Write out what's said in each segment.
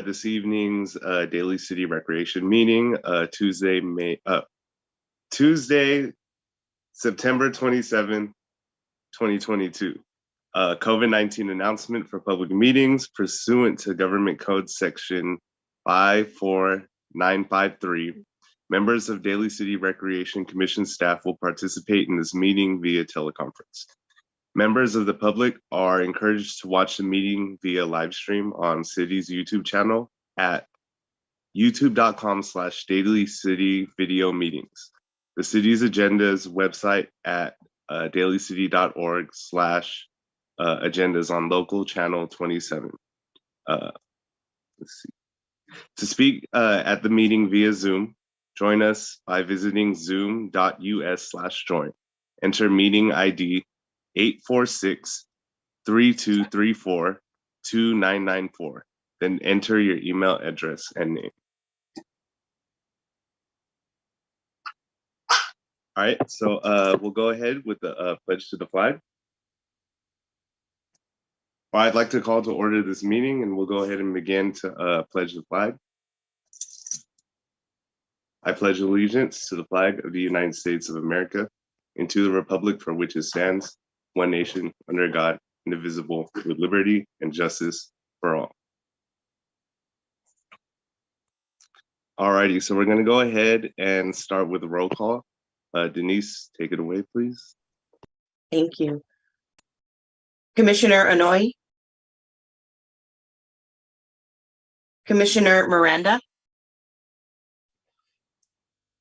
this evening's Daly City Recreation meeting, Tuesday, September 27th, 2022. COVID-19 announcement for public meetings pursuant to Government Code Section 54953. Members of Daly City Recreation Commission staff will participate in this meeting via teleconference. Members of the public are encouraged to watch the meeting via live stream on City's YouTube channel at youtube.com/Daly City Video Meetings. The city's agendas website at dalycity.org/agendas on local channel 27. Let's see. To speak at the meeting via Zoom, join us by visiting zoom.us/join. Enter meeting ID 846-3234-2994. Then enter your email address and name. All right, so we'll go ahead with the pledge to the flag. Well, I'd like to call to order this meeting, and we'll go ahead and begin to pledge the flag. I pledge allegiance to the flag of the United States of America and to the republic for which it stands, one nation, under God, indivisible, with liberty and justice for all. All righty, so we're gonna go ahead and start with a roll call. Denise, take it away, please. Thank you. Commissioner Anoy? Commissioner Miranda?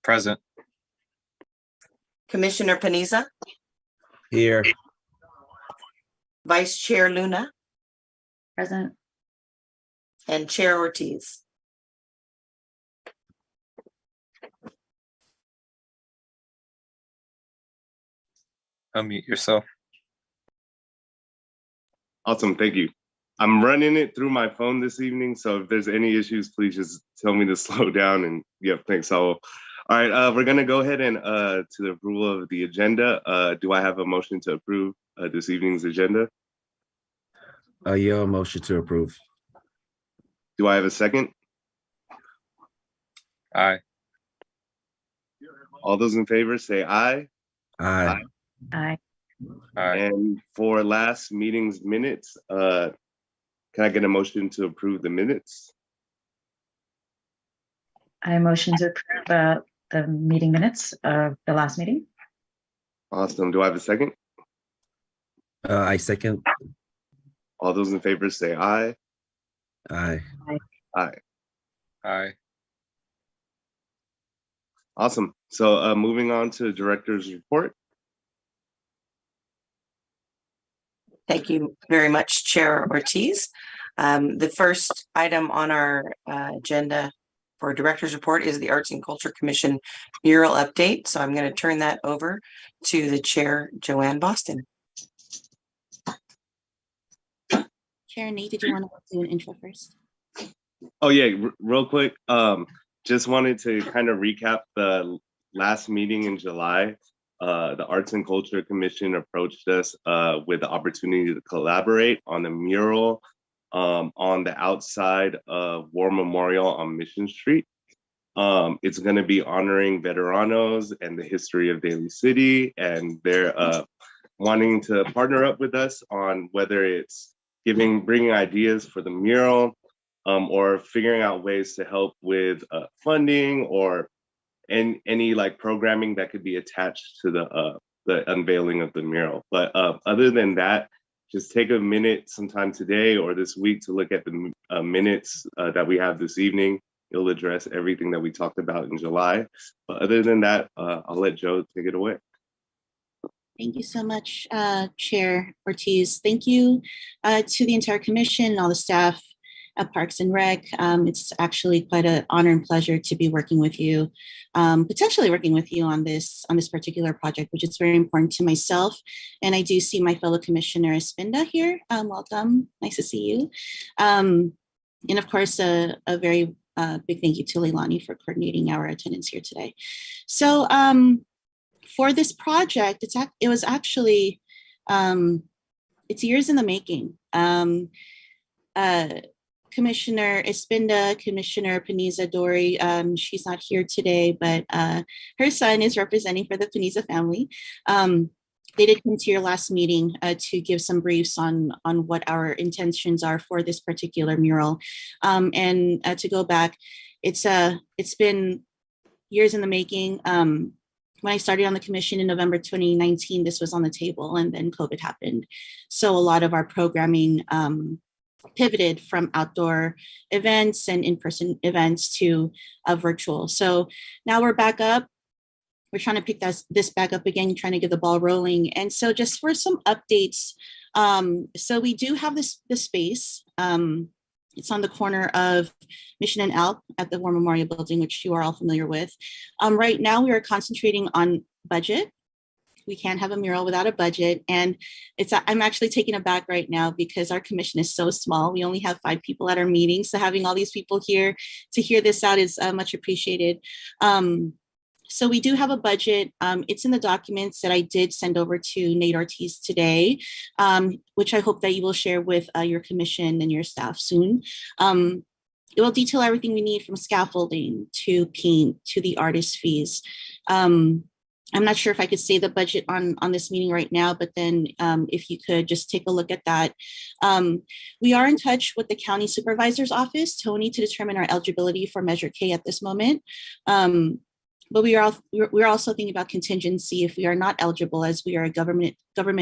Present. Commissioner Paniza? Here. Vice Chair Luna? Present. And Chair Ortiz? Unmute yourself. Awesome, thank you. I'm running it through my phone this evening, so if there's any issues, please just tell me to slow down. And yep, thanks. All right, we're gonna go ahead and to the approval of the agenda. Do I have a motion to approve this evening's agenda? Yeah, motion to approve. Do I have a second? Aye. All those in favor say aye. Aye. Aye. Aye. And for last meeting's minutes, can I get a motion to approve the minutes? I motion to approve the meeting minutes of the last meeting. Awesome. Do I have a second? I second. All those in favor say aye. Aye. Aye. Aye. Awesome. So moving on to director's report. Thank you very much, Chair Ortiz. The first item on our agenda for Director's Report is the Arts and Culture Commission mural update. So I'm going to turn that over to the Chair, Joanne Boston. Chair Nate, did you want to do an intro first? Oh yeah, real quick. Just wanted to kind of recap the last meeting in July. The Arts and Culture Commission approached us with the opportunity to collaborate on a mural on the outside of War Memorial on Mission Street. It's going to be honoring veteranos and the history of Daly City, and they're wanting to partner up with us on whether it's bringing ideas for the mural or figuring out ways to help with funding or any like programming that could be attached to the unveiling of the mural. But other than that, just take a minute sometime today or this week to look at the minutes that we have this evening. It'll address everything that we talked about in July. But other than that, I'll let Joe take it away. Thank you so much, Chair Ortiz. Thank you to the entire commission and all the staff at Parks and Rec. It's actually quite an honor and pleasure to be working with you, potentially working with you on this particular project, which is very important to myself. And I do see my fellow commissioner Espinda here. Welcome, nice to see you. And of course, a very big thank you to Leilani for coordinating our attendance here today. So for this project, it was actually, it's years in the making. Commissioner Espinda, Commissioner Paniza Dory. She's not here today, but her son is representing for the Paniza family. They did come to your last meeting to give some briefs on what our intentions are for this particular mural. And to go back, it's been years in the making. When I started on the commission in November 2019, this was on the table, and then COVID happened. So a lot of our programming pivoted from outdoor events and in-person events to virtual. So now we're back up. We're trying to pick this back up again, trying to get the ball rolling. And so just for some updates, so we do have this space. It's on the corner of Mission and Alp at the War Memorial Building, which you are all familiar with. Right now, we are concentrating on budget. We can't have a mural without a budget. And I'm actually taken aback right now because our commission is so small. We only have 5 people at our meeting. So having all these people here to hear this out is much appreciated. So we do have a budget. It's in the documents that I did send over to Nate Ortiz today, which I hope that you will share with your commission and your staff soon. It will detail everything we need from scaffolding to paint to the artist fees. I'm not sure if I could say the budget on this meeting right now, but then if you could just take a look at that. We are in touch with the county supervisor's office, Tony, to determine our eligibility for Measure K at this moment. But we're also thinking about contingency if we are not eligible, as we are a government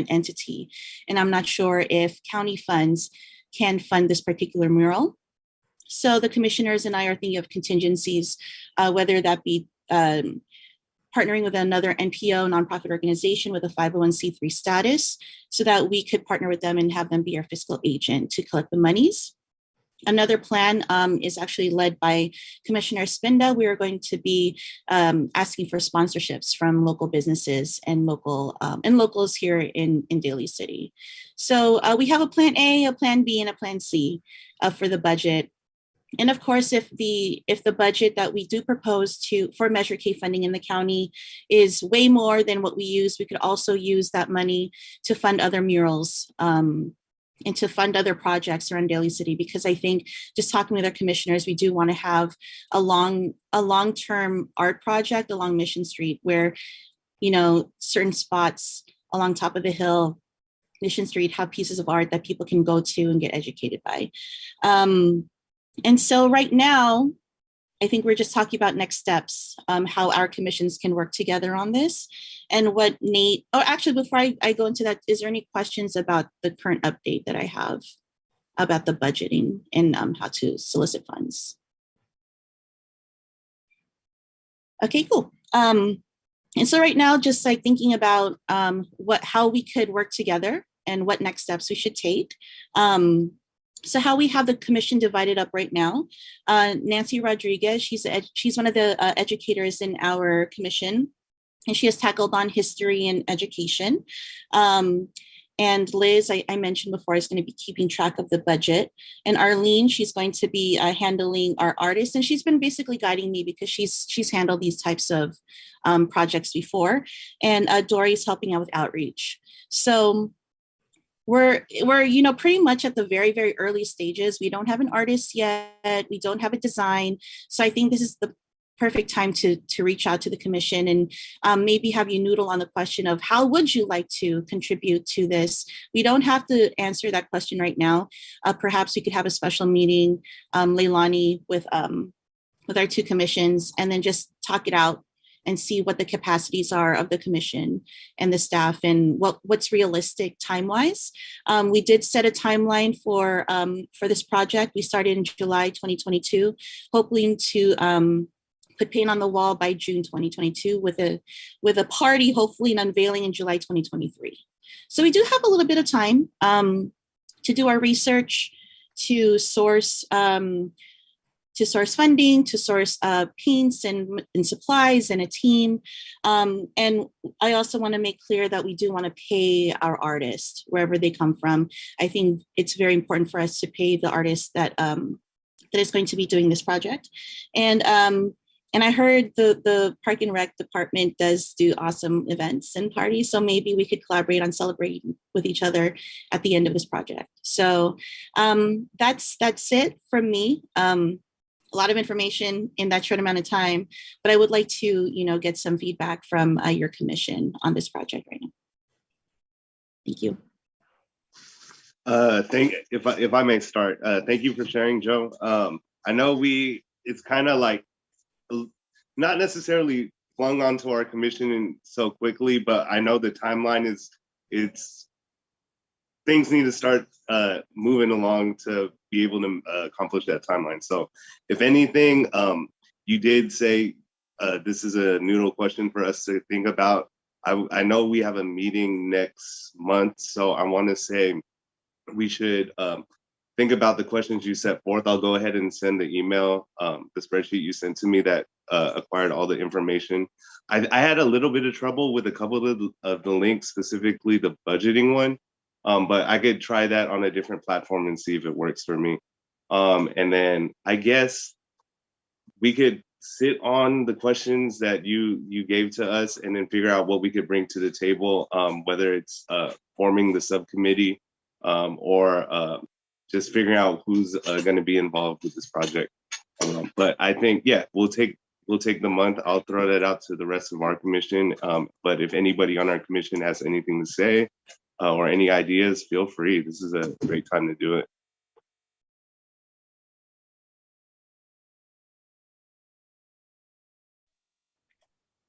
entity. And I'm not sure if county funds can fund this particular mural. So the commissioners and I are thinking of contingencies, whether that be partnering with another NPO, nonprofit organization with a 501c3 status, so that we could partner with them and have them be our fiscal agent to collect the monies. Another plan is actually led by Commissioner Spinda. We are going to be asking for sponsorships from local businesses and locals here in Daly City. So we have a plan A, a plan B, and a plan C for the budget. And of course, if the budget that we do propose for Measure K funding in the county is way more than what we use, we could also use that money to fund other murals and to fund other projects around Daly City, because I think just talking with our commissioners, we do want to have a long-term art project along Mission Street where, certain spots along top of the hill, Mission Street, have pieces of art that people can go to and get educated by. And so right now, I think we're just talking about next steps, how our commissions can work together on this. And what Nate, actually, before I go into that, is there any questions about the current update that I have about the budgeting and how to solicit funds? Okay, cool. And so right now, just like thinking about how we could work together and what next steps we should take. So how we have the commission divided up right now, Nancy Rodriguez, she's one of the educators in our commission, and she has tackled on history and education. And Liz, I mentioned before, is going to be keeping track of the budget. And Arlene, she's going to be handling our artists, and she's been basically guiding me because she's handled these types of projects before. And Dory's helping out with outreach. So we're pretty much at the very, very early stages. We don't have an artist yet. We don't have a design. So I think this is the perfect time to reach out to the commission and maybe have you noodle on the question of how would you like to contribute to this? We don't have to answer that question right now. Perhaps we could have a special meeting, Leilani, with our 2 commissions, and then just talk it out and see what the capacities are of the commission and the staff and what's realistic time-wise. We did set a timeline for this project. We started in July 2022, hoping to put paint on the wall by June 2022 with a party, hopefully an unveiling in July 2023. So we do have a little bit of time to do our research, to source funding, to source paints and supplies and a team. And I also want to make clear that we do want to pay our artists wherever they come from. I think it's very important for us to pay the artist that is going to be doing this project. And And I heard the Park and Rec department does do awesome events and parties. So maybe we could collaborate on celebrating with each other at the end of this project. So that's it from me. A lot of information in that short amount of time, but I would like to, get some feedback from your commission on this project right now. Thank you. If I may start, thank you for sharing, Joe. I know it's kind of like not necessarily flung onto our commission so quickly, but I know the timeline it's things need to start moving along to be able to accomplish that timeline. So if anything, you did say this is a noodle question for us to think about. I know we have a meeting next month, so I want to say we should think about the questions you set forth. I'll go ahead and send the email, the spreadsheet you sent to me that acquired all the information. I had a little bit of trouble with a couple of the links, specifically the budgeting one, but I could try that on a different platform and see if it works for me. And then I guess we could sit on the questions that you gave to us and then figure out what we could bring to the table, whether it's forming the subcommittee or just figuring out who's going to be involved with this project. But I think, yeah, we'll take the month. I'll throw that out to the rest of our commission. But if anybody on our commission has anything to say or any ideas, feel free. This is a great time to do it.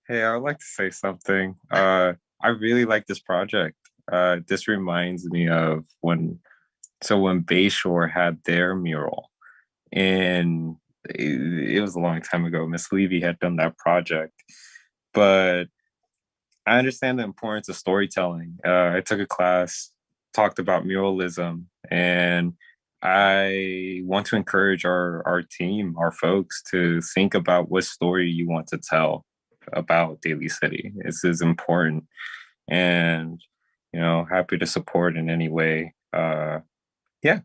Hey, I would like to say something. I really like this project. This reminds me of when Bayshore had their mural, and it was a long time ago. Miss Levy had done that project, but I understand the importance of storytelling. I took a class, talked about muralism, and I want to encourage our team, our folks, to think about what story you want to tell about Daly City. This is important, and happy to support in any way. Yeah,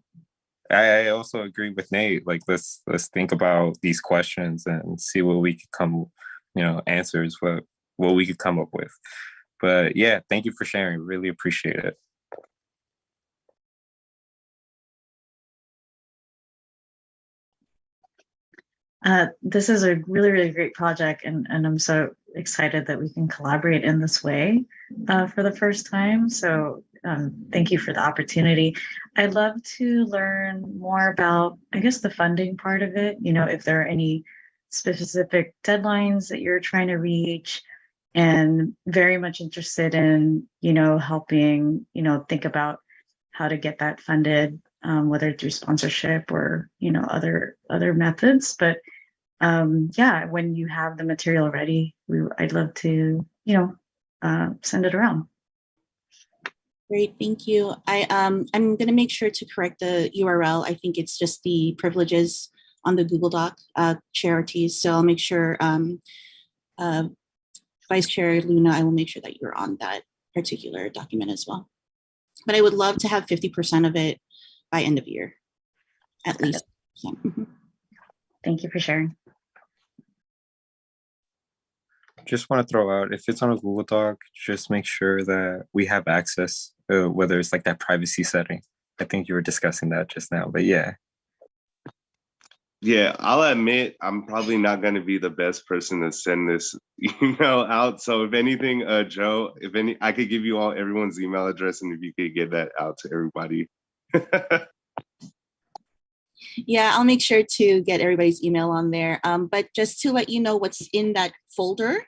I also agree with Nate. Like, let's think about these questions and see what we could come, answers what we could come up with. But yeah, thank you for sharing. Really appreciate it. This is a really, really great project, and I'm so excited that we can collaborate in this way for the first time. So thank you for the opportunity. I'd love to learn more about, I guess, the funding part of it. If there are any specific deadlines that you're trying to reach, and very much interested in, helping, think about how to get that funded, whether through sponsorship or, other methods. But yeah, when you have the material ready, I'd love to, send it around. Great, thank you. I'm going to make sure to correct the URL. I think it's just the privileges on the Google Doc, Chair Ortiz. So I'll make sure, Vice Chair Luna, I will make sure that you're on that particular document as well. But I would love to have 50% of it by end of year, at least. Mm-hmm. Thank you for sharing. Just want to throw out, if it's on a Google Doc, just make sure that we have access, whether it's like that privacy setting. I think you were discussing that just now, but yeah. Yeah, I'll admit I'm probably not going to be the best person to send this email out. So if anything, Joe, I could give you all everyone's email address, and if you could get that out to everybody. Yeah, I'll make sure to get everybody's email on there. But just to let you know what's in that folder,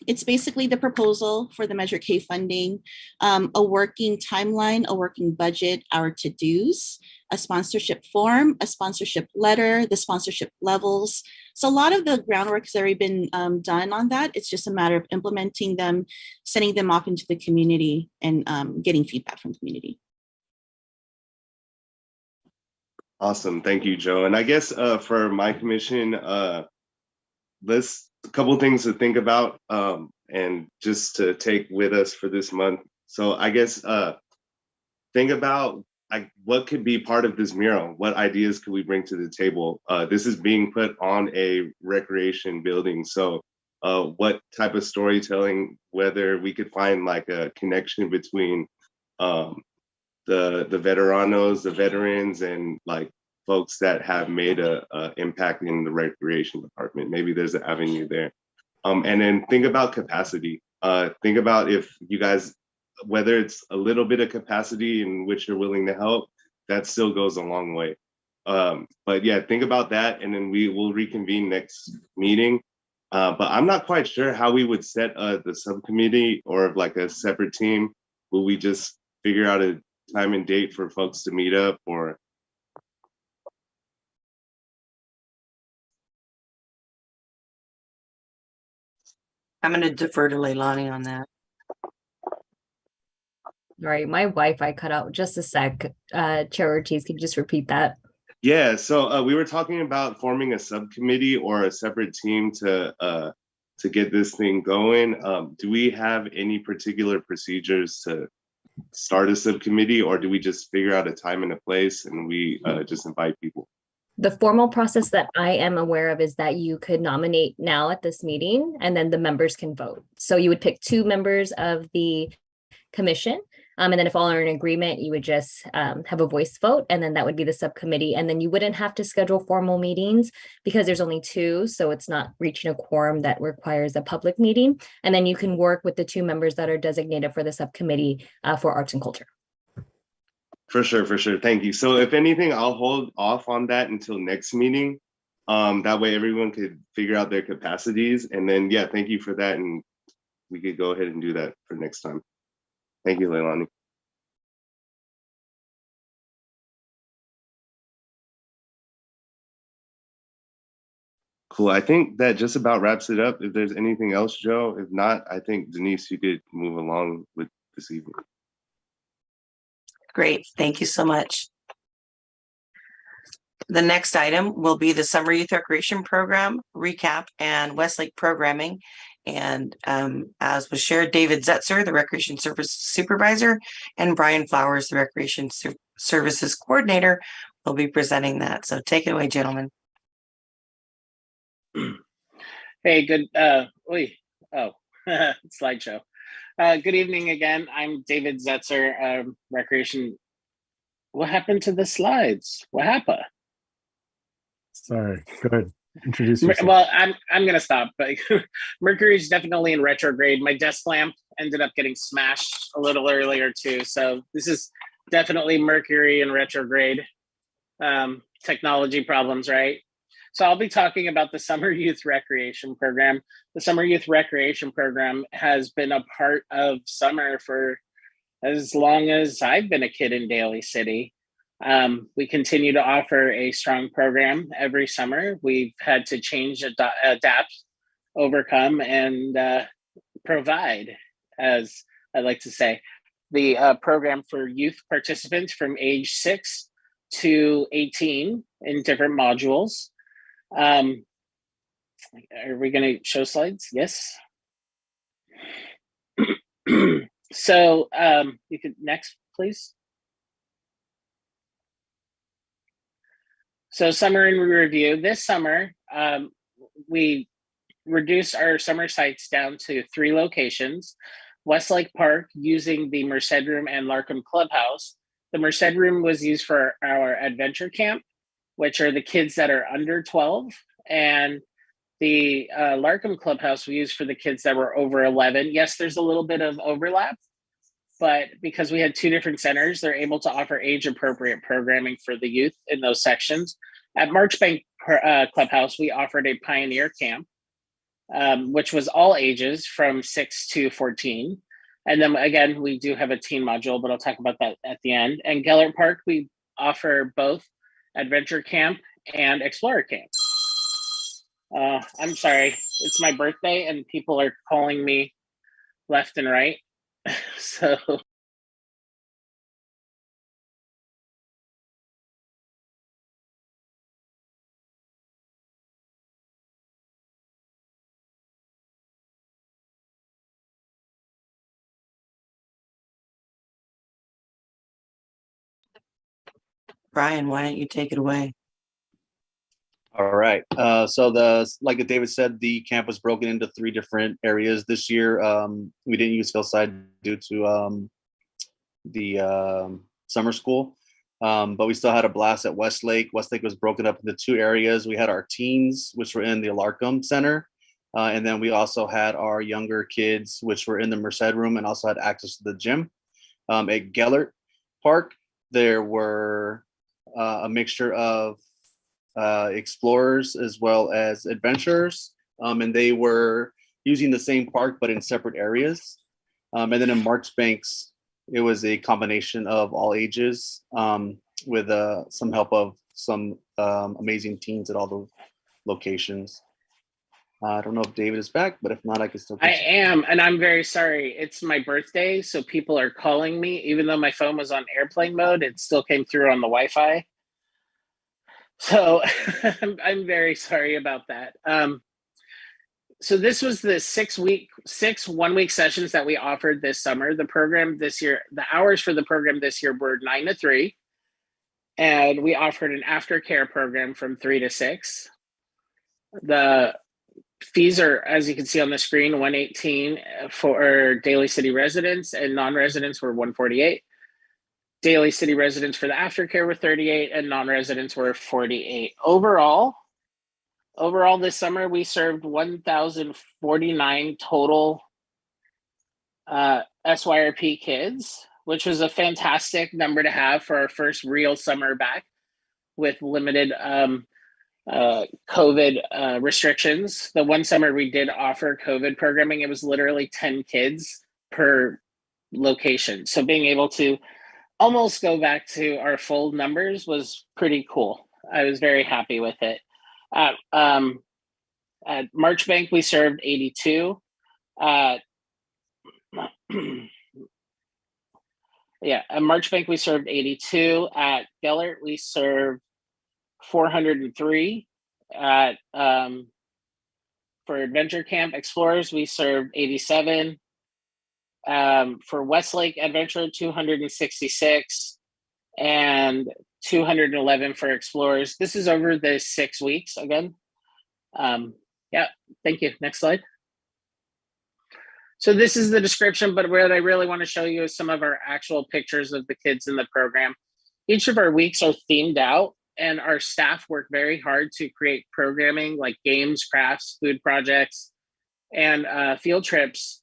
it's basically the proposal for the Measure K funding, a working timeline, a working budget, our to-dos, a sponsorship form, a sponsorship letter, the sponsorship levels. So a lot of the groundwork has already been done on that. It's just a matter of implementing them, sending them off into the community, and getting feedback from the community. Awesome. Thank you, Joe. And I guess for my commission, let's a couple things to think about and just to take with us for this month. So I guess think about what could be part of this mural? What ideas could we bring to the table? This is being put on a recreation building. So what type of storytelling, whether we could find like a connection between the veteranos, the veterans, and like folks that have made a impact in the recreation department. Maybe there's an avenue there. And then think about capacity. Think about if you guys, whether it's a little bit of capacity in which you're willing to help, that still goes a long way. But yeah, think about that, and then we will reconvene next meeting. But I'm not quite sure how we would set the subcommittee or like a separate team. Will we just figure out a time and date for folks to meet up, or? I'm going to defer to Leilani on that. All right, my Wi-Fi cut out just a sec. Chair Ortiz, could you just repeat that? Yeah, so we were talking about forming a subcommittee or a separate team to get this thing going. Do we have any particular procedures to start a subcommittee, or do we just figure out a time and a place and we just invite people? The formal process that I am aware of is that you could nominate now at this meeting, and then the members can vote. So you would pick 2 members of the commission. And then if all are in agreement, you would just have a voice vote, and then that would be the subcommittee. And then you wouldn't have to schedule formal meetings because there's only 2. So it's not reaching a quorum that requires a public meeting. And then you can work with the 2 members that are designated for the subcommittee for arts and culture. For sure, for sure. Thank you. So if anything, I'll hold off on that until next meeting. That way everyone could figure out their capacities. And then, yeah, thank you for that. And we could go ahead and do that for next time. Thank you, Leilani. Cool. I think that just about wraps it up. If there's anything else, Joe, if not, I think Denise, you could move along with this evening. Great. Thank you so much. The next item will be the Summer Youth Recreation Program recap and Westlake programming. And as was shared, David Zetzer, the Recreation Service Supervisor, and Brian Flowers, the Recreation Services Coordinator, will be presenting that. So take it away, gentlemen. Hey, good. Slideshow. Good evening again. I'm David Zetzer, Recreation. What happened to the slides? What happened? Sorry. Go ahead. Introduce yourself. Well, I'm gonna stop. But Mercury is definitely in retrograde. My desk lamp ended up getting smashed a little earlier too. So this is definitely Mercury in retrograde. Technology problems, right? So I'll be talking about the Summer Youth Recreation Program. The Summer Youth Recreation Program has been a part of summer for as long as I've been a kid in Daly City. We continue to offer a strong program every summer. We've had to change, adapt, overcome, and provide, as I like to say, the program for youth participants from age 6 to 18 in different modules. Are we going to show slides? Yes. So you could next, please. So summer in review. This summer, we reduced our summer sites down to 3 locations. Westlake Park using the Merced Room and Larkham Clubhouse. The Merced Room was used for our adventure camp, which are the kids that are under 12. And the Larkham Clubhouse we used for the kids that were over 11. Yes, there's a little bit of overlap, but because we had 2 different centers, they're able to offer age-appropriate programming for the youth in those sections. At Marchbank Clubhouse, we offered a pioneer camp, which was all ages from 6 to 14. And then again, we do have a teen module, but I'll talk about that at the end. And Gellert Park, we offer both adventure camp and explorer camp. I'm sorry, it's my birthday and people are calling me left and right. So Brian, why don't you take it away? All right. Like David said, the camp was broken into 3 different areas this year. We didn't use Hillside due to the summer school, but we still had a blast at Westlake. Westlake was broken up into 2 areas. We had our teens, which were in the Alarcom Center, and then we also had our younger kids, which were in the Merced room and also had access to the gym. At Gellert Park, there were a mixture of explorers as well as adventurers, and they were using the same park but in separate areas. And then in Marchbanks, it was a combination of all ages, with some help of some amazing teens at all the locations. I don't know if David is back, but if not, I can still I continue. am, and I'm very sorry. It's my birthday, so people are calling me. Even though my phone was on airplane mode, it still came through on the Wi-Fi. So I'm very sorry about that. So this was the 6 one-week sessions that we offered this summer. The program this year, the hours for the program this year were 9 to 3, and we offered an aftercare program from 3 to 6. The fees are, as you can see on the screen, $118 for Daly City residents, and non-residents were $148. Daly City residents for the aftercare were $38, and non-residents were $48. Overall, this summer we served 1,049 total SYRP kids, which was a fantastic number to have for our first real summer back with limited COVID restrictions. The one summer we did offer COVID programming, it was literally 10 kids per location. So being able to almost go back to our full numbers was pretty cool. I was very happy with it. At Marchbank, we served 82. At Marchbank, we served 82. At Gellert, we served 403. For Adventure Camp Explorers, we served 87. For Westlake Adventure, 266, and 211 for Explorers. This is over the 6 weeks again. Thank you. Next slide. So this is the description, but what I really want to show you is some of our actual pictures of the kids in the program. Each of our weeks are themed out, and our staff work very hard to create programming like games, crafts, food projects, and field trips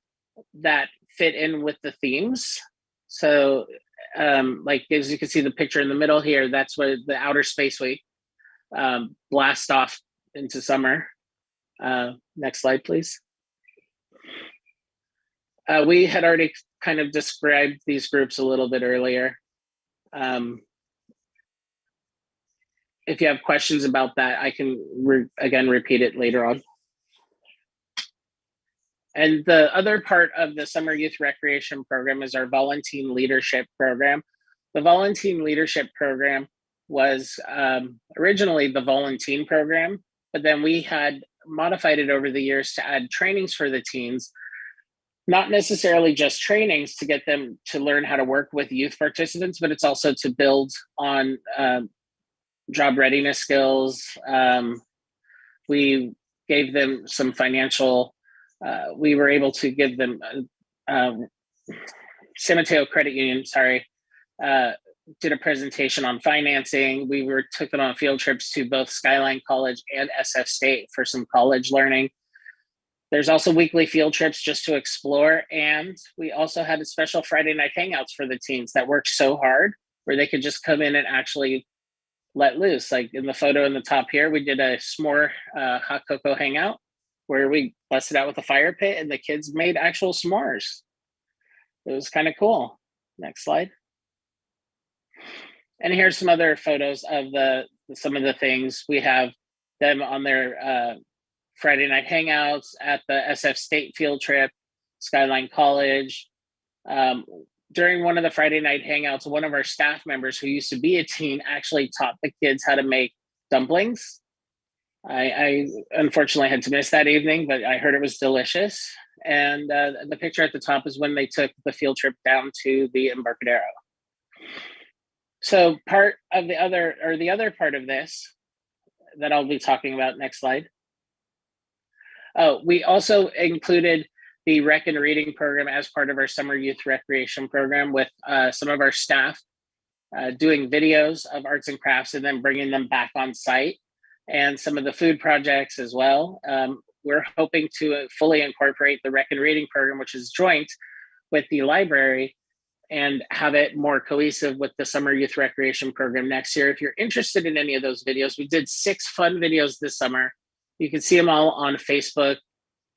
that fit in with the themes. So like as you can see the picture in the middle here, that's where the Outer Space Week blast off into summer. Next slide, please. We had already kind of described these groups a little bit earlier. If you have questions about that, I can again repeat it later on. And the other part of the Summer Youth Recreation Program is our Volunteer Leadership Program. The Volunteer Leadership Program was originally the Volunteer Program, but then we had modified it over the years to add trainings for the teens, not necessarily just trainings to get them to learn how to work with youth participants, but it's also to build on job readiness skills. We gave them some financial, we were able to give them, San Mateo Credit Union, did a presentation on financing. We took them on field trips to both Skyline College and SF State for some college learning. There's also weekly field trips just to explore. And we also had a special Friday night hangouts for the teens that worked so hard where they could just come in and actually let loose. Like in the photo in the top here, we did a s'more hot cocoa hangout where we busted out with a fire pit and the kids made actual s'mores. It was kind of cool. Next slide. And here's some other photos of some of the things. We have them on their Friday night hangouts at the SF State field trip, Skyline College. During one of the Friday night hangouts, one of our staff members who used to be a teen actually taught the kids how to make dumplings. I unfortunately had to miss that evening, but I heard it was delicious. And the picture at the top is when they took the field trip down to the Embarcadero. So part of the other part of this that I'll be talking about, next slide. Oh, we also included the rec and reading program as part of our summer youth recreation program, with some of our staff doing videos of arts and crafts and then bringing them back on site, and some of the food projects as well. We're hoping to fully incorporate the rec and reading program, which is joint with the library, and have it more cohesive with the summer youth recreation program next year. If you're interested in any of those videos, we did 6 fun videos this summer. You can see them all on Facebook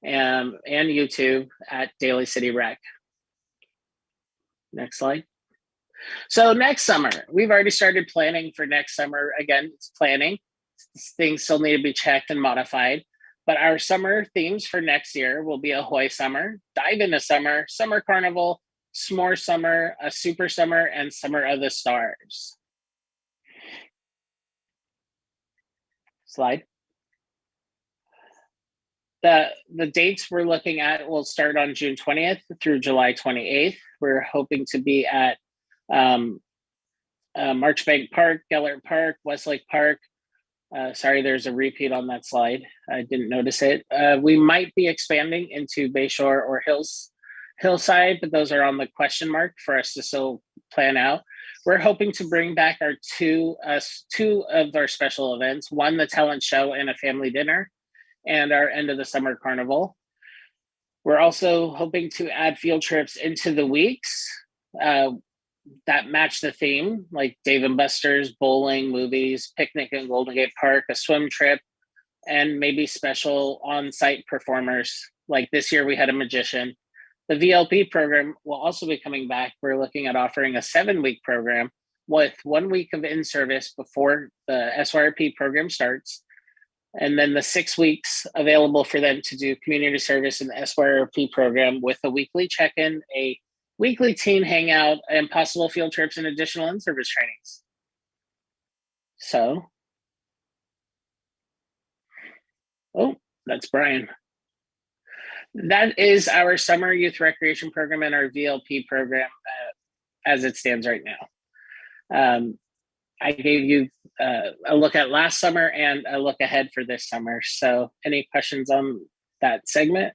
and YouTube at Daly City Rec. Next slide. So next summer, we've already started planning for next summer. Again, it's planning. Things still need to be checked and modified. But our summer themes for next year will be Ahoy Summer, Dive into Summer, Summer Carnival, S'more Summer, a Super Summer, and Summer of the Stars. Slide. The dates we're looking at will start on June 20th through July 28th. We're hoping to be at Marchbank Park, Gellert Park, Westlake Park. Sorry, there's a repeat on that slide. I didn't notice it. We might be expanding into Bayshore or Hillside, but those are on the question mark for us to still plan out. We're hoping to bring back our two of our special events, one, the talent show and a family dinner, and our end of the summer carnival. We're also hoping to add field trips into the weeks that match the theme, like Dave and Buster's, bowling, movies, picnic in Golden Gate Park, a swim trip, and maybe special on-site performers. Like this year we had a magician. The VLP program will also be coming back. We're looking at offering a 7-week program with 1 week of in-service before the SYRP program starts, and then the 6 weeks available for them to do community service in the SYRP program, with a weekly check-in, a weekly teen hangout, and possible field trips and additional in-service trainings. So, oh, that's Brian. That is our summer youth recreation program and our VLP program as it stands right now. I gave you a look at last summer and a look ahead for this summer. So any questions on that segment?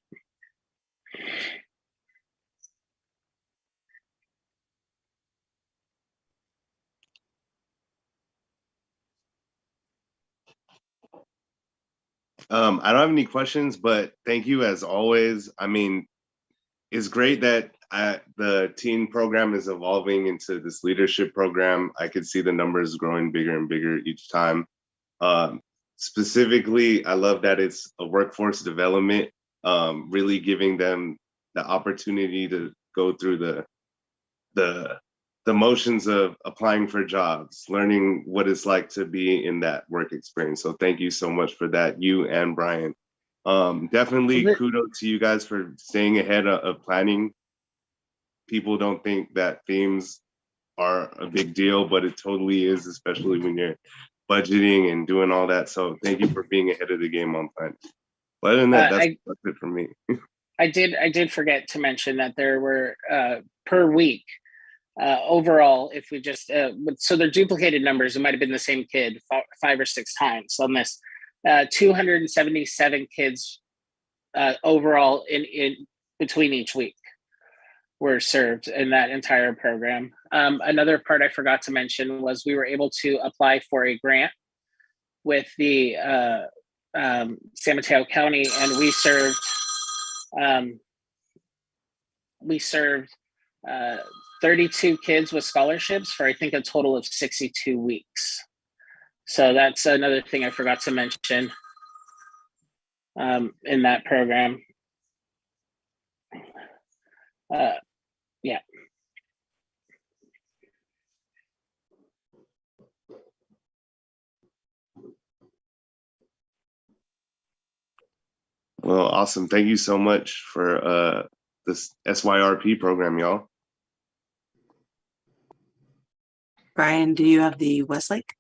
I don't have any questions, but thank you as always. I mean, it's great that the teen program is evolving into this leadership program. I could see the numbers growing bigger and bigger each time. Specifically, I love that it's a workforce development, really giving them the opportunity to go through the motions of applying for jobs, learning what it's like to be in that work experience. So thank you so much for that, you and Brian. Definitely kudos to you guys for staying ahead of planning. People don't think that themes are a big deal, but it totally is, especially when you're budgeting and doing all that. So thank you for being ahead of the game on planning. But other than that, that's it for me. I did forget to mention that there were per week overall, if we just so they're duplicated numbers, it might have been the same kid 5 or 6 times on this. 277 kids overall in between each week were served in that entire program. Another part I forgot to mention was we were able to apply for a grant with the San Mateo County, and we served 32 kids with scholarships for, I think, a total of 62 weeks. So that's another thing I forgot to mention in that program. Yeah. Well, awesome. Thank you so much for this SYRP program, y'all. Brian, do you have the Westlake?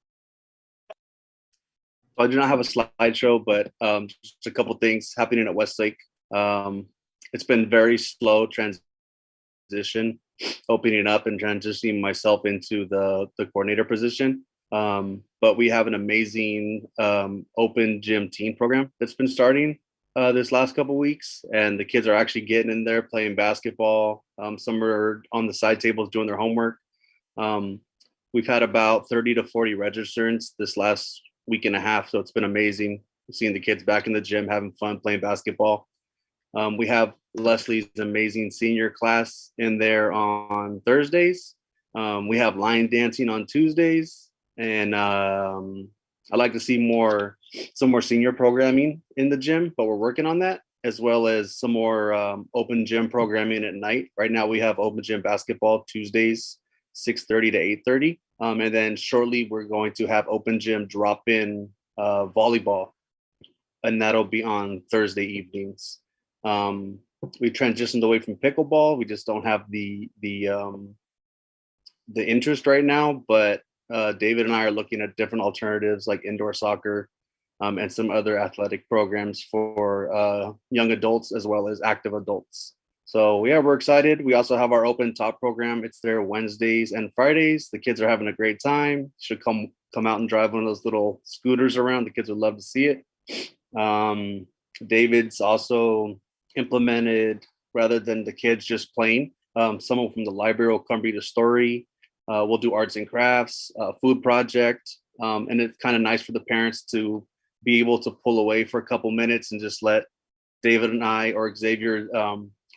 I do not have a slideshow, but just a couple things happening at Westlake. It's been very slow transition opening up and transitioning myself into the coordinator position. But we have an amazing open gym teen program that's been starting this last couple weeks, and the kids are actually getting in there playing basketball. Some are on the side tables doing their homework. We've had about 30 to 40 registrants this last week and a half, so it's been amazing seeing the kids back in the gym having fun playing basketball. We have Leslie's amazing senior class in there on Thursdays. We have line dancing on Tuesdays, and I'd like to see some more senior programming in the gym, but we're working on that, as well as some more open gym programming at night. Right now we have open gym basketball Tuesdays, 6:30 to 8:30. And then shortly we're going to have open gym drop-in volleyball, and that'll be on Thursday evenings. We transitioned away from pickleball. We just don't have the interest right now, but David and I are looking at different alternatives like indoor soccer and some other athletic programs for young adults as well as active adults. So yeah, we're excited. We also have our open top program. It's there Wednesdays and Fridays. The kids are having a great time. Should come out and drive one of those little scooters around. The kids would love to see it. David's also implemented, rather than the kids just playing, someone from the library will come read a story. We'll do arts and crafts, food project. And it's kind of nice for the parents to be able to pull away for a couple minutes and just let David and I or Xavier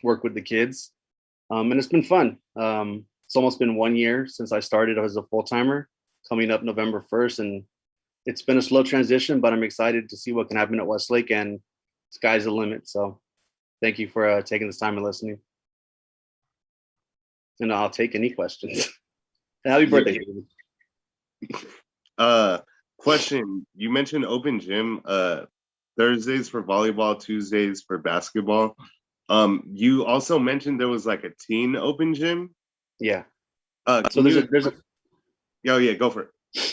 work with the kids. And it's been fun. It's almost been 1 year since I started as a full-timer, coming up November 1st. And it's been a slow transition, but I'm excited to see what can happen at Westlake, and sky's the limit. So thank you for taking this time and listening. And I'll take any questions. Happy birthday. Question, you mentioned open gym, Thursdays for volleyball, Tuesdays for basketball. You also mentioned there was like a teen open gym. Yeah. So there's a oh yeah, go for it.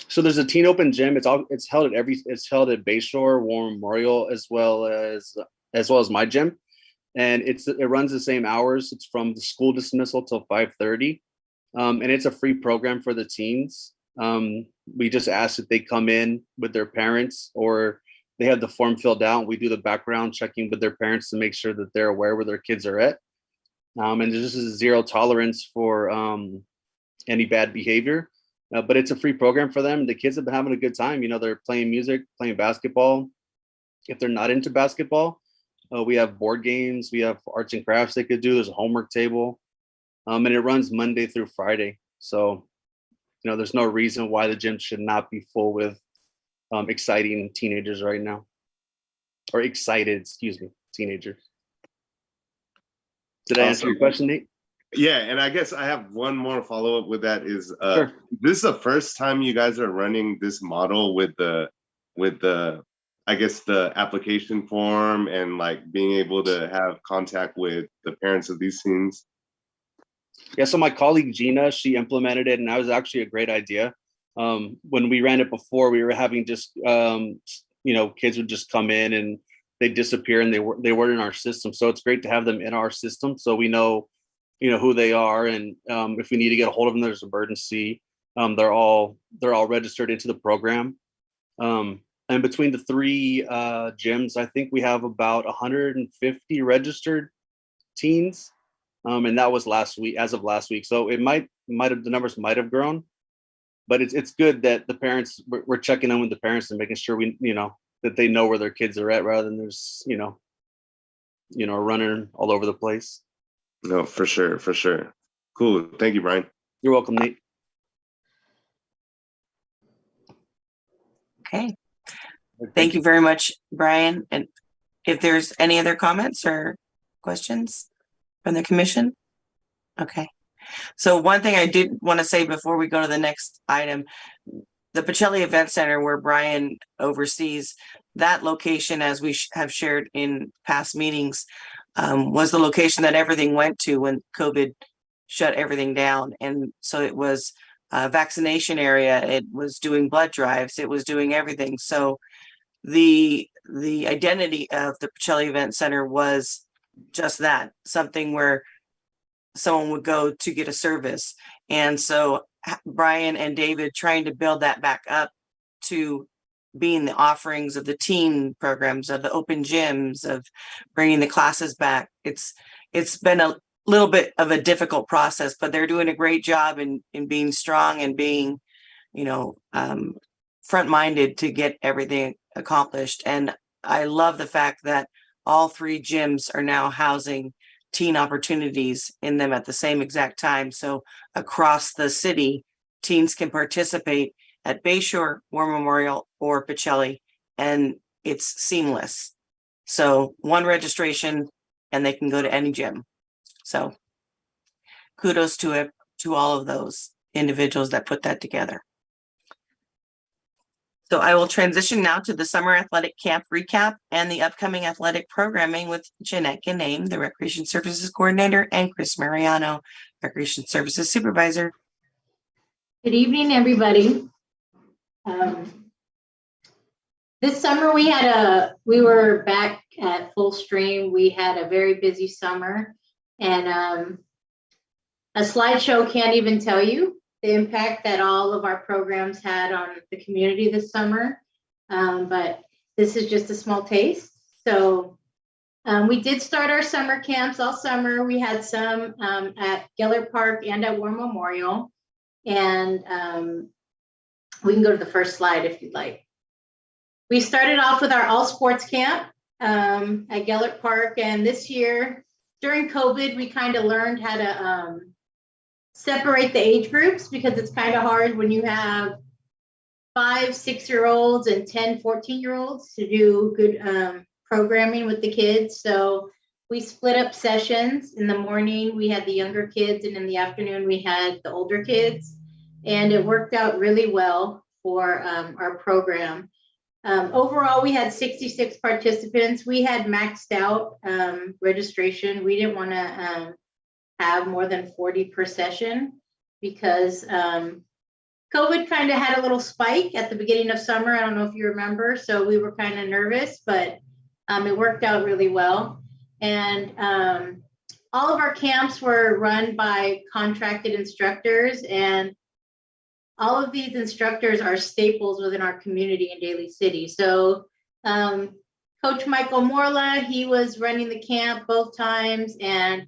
So there's a teen open gym. It's held at at Bayshore War Memorial as well as my gym, and it runs the same hours. It's from the school dismissal till 5:30, and it's a free program for the teens. We just ask that they come in with their parents, or they have the form filled out. We do the background checking with their parents to make sure that they're aware where their kids are at. And this is zero tolerance for any bad behavior. But it's a free program for them. The kids have been having a good time. You know, they're playing music, playing basketball. If they're not into basketball, we have board games. We have arts and crafts they could do. There's a homework table. And it runs Monday through Friday. So, you know, there's no reason why the gym should not be full with exciting teenagers right now. Or excited, teenagers. Did I answer your question, Nate? Yeah, and I guess I have one more follow-up with that is Sure. This is the first time you guys are running this model with the I guess the application form and like being able to have contact with the parents of these teens. Yeah, so my colleague Gina, she implemented it, and that was actually a great idea. When we ran it before, we were having just kids would just come in and they disappear, and they weren't in our system. So it's great to have them in our system, so we know who they are, and if we need to get a hold of them, there's emergency. They're all registered into the program. And between the three gyms, I think we have about 150 registered teens. And that was as of last week. So it might have, the numbers might have grown, but it's good that the parents, we're checking in with the parents and making sure that they know where their kids are at, rather than there's running all over the place. No, for sure. Cool. Thank you, Brian. You're welcome, Nate. Okay. Thank you very much, Brian. And if there's any other comments or questions from the commission? Okay. So one thing I did want to say before we go to the next item, the Pacelli Event Center, where Brian oversees, that location, as we have shared in past meetings, was the location that everything went to when COVID shut everything down. And so it was a vaccination area. It was doing blood drives. It was doing everything. So the identity of the Pacelli Event Center was just that, something where someone would go to get a service. And so Brian and David trying to build that back up to being the offerings of the teen programs, of the open gyms, of bringing the classes back. It's been a little bit of a difficult process, but they're doing a great job in being strong and being, front-minded to get everything accomplished. And I love the fact that all 3 gyms are now housing teen opportunities in them at the same exact time. So across the city, teens can participate at Bayshore, War Memorial, or Pacelli, and it's seamless. So one registration and they can go to any gym. So kudos to all of those individuals that put that together. So I will transition now to the summer athletic camp recap and the upcoming athletic programming with Jeanette Ganame, the Recreation Services Coordinator, and Chris Mariano, Recreation Services Supervisor. Good evening, everybody. This summer we were back at full stream. We had a very busy summer, and a slideshow can't even tell you the impact that all of our programs had on the community this summer. But this is just a small taste. So we did start our summer camps all summer. We had some at Gellert Park and at War Memorial. And we can go to the first slide if you'd like. We started off with our all sports camp at Gellert Park. And this year, during COVID, we kind of learned how to separate the age groups, because it's kind of hard when you have 5, 6-year-olds and 10, 14-year-olds to do good programming with the kids. So we split up sessions. In the morning, we had the younger kids, and in the afternoon, we had the older kids. And it worked out really well for our program. Overall, we had 66 participants. We had maxed out registration. We didn't want to have more than 40 per session because COVID kind of had a little spike at the beginning of summer. I don't know if you remember. So we were kind of nervous, but it worked out really well. And all of our camps were run by contracted instructors, and all of these instructors are staples within our community in Daly City. So Coach Michael Morla, he was running the camp both times, and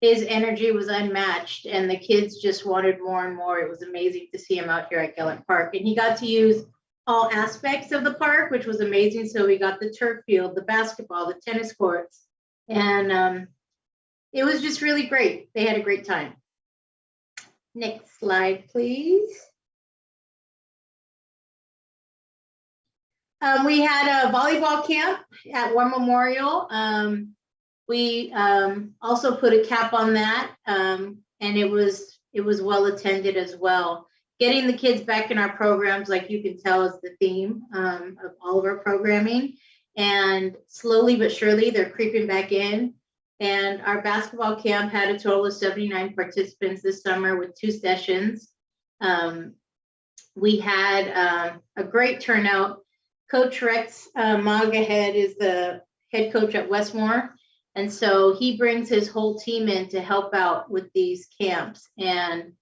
his energy was unmatched, and the kids just wanted more and more. It was amazing to see him out here at Gellert Park, and he got to use all aspects of the park, which was amazing. So we got the turf field, the basketball, the tennis courts, and it was just really great. They had a great time. Next slide, please. We had a volleyball camp at War Memorial. We also put a cap on that, and it was well attended as well. Getting the kids back in our programs, like you can tell, is the theme of all of our programming. And slowly but surely, they're creeping back in. And our basketball camp had a total of 79 participants this summer with 2 sessions. We had a great turnout. Coach Rex Magahead is the head coach at Westmore. And so he brings his whole team in to help out with these camps. And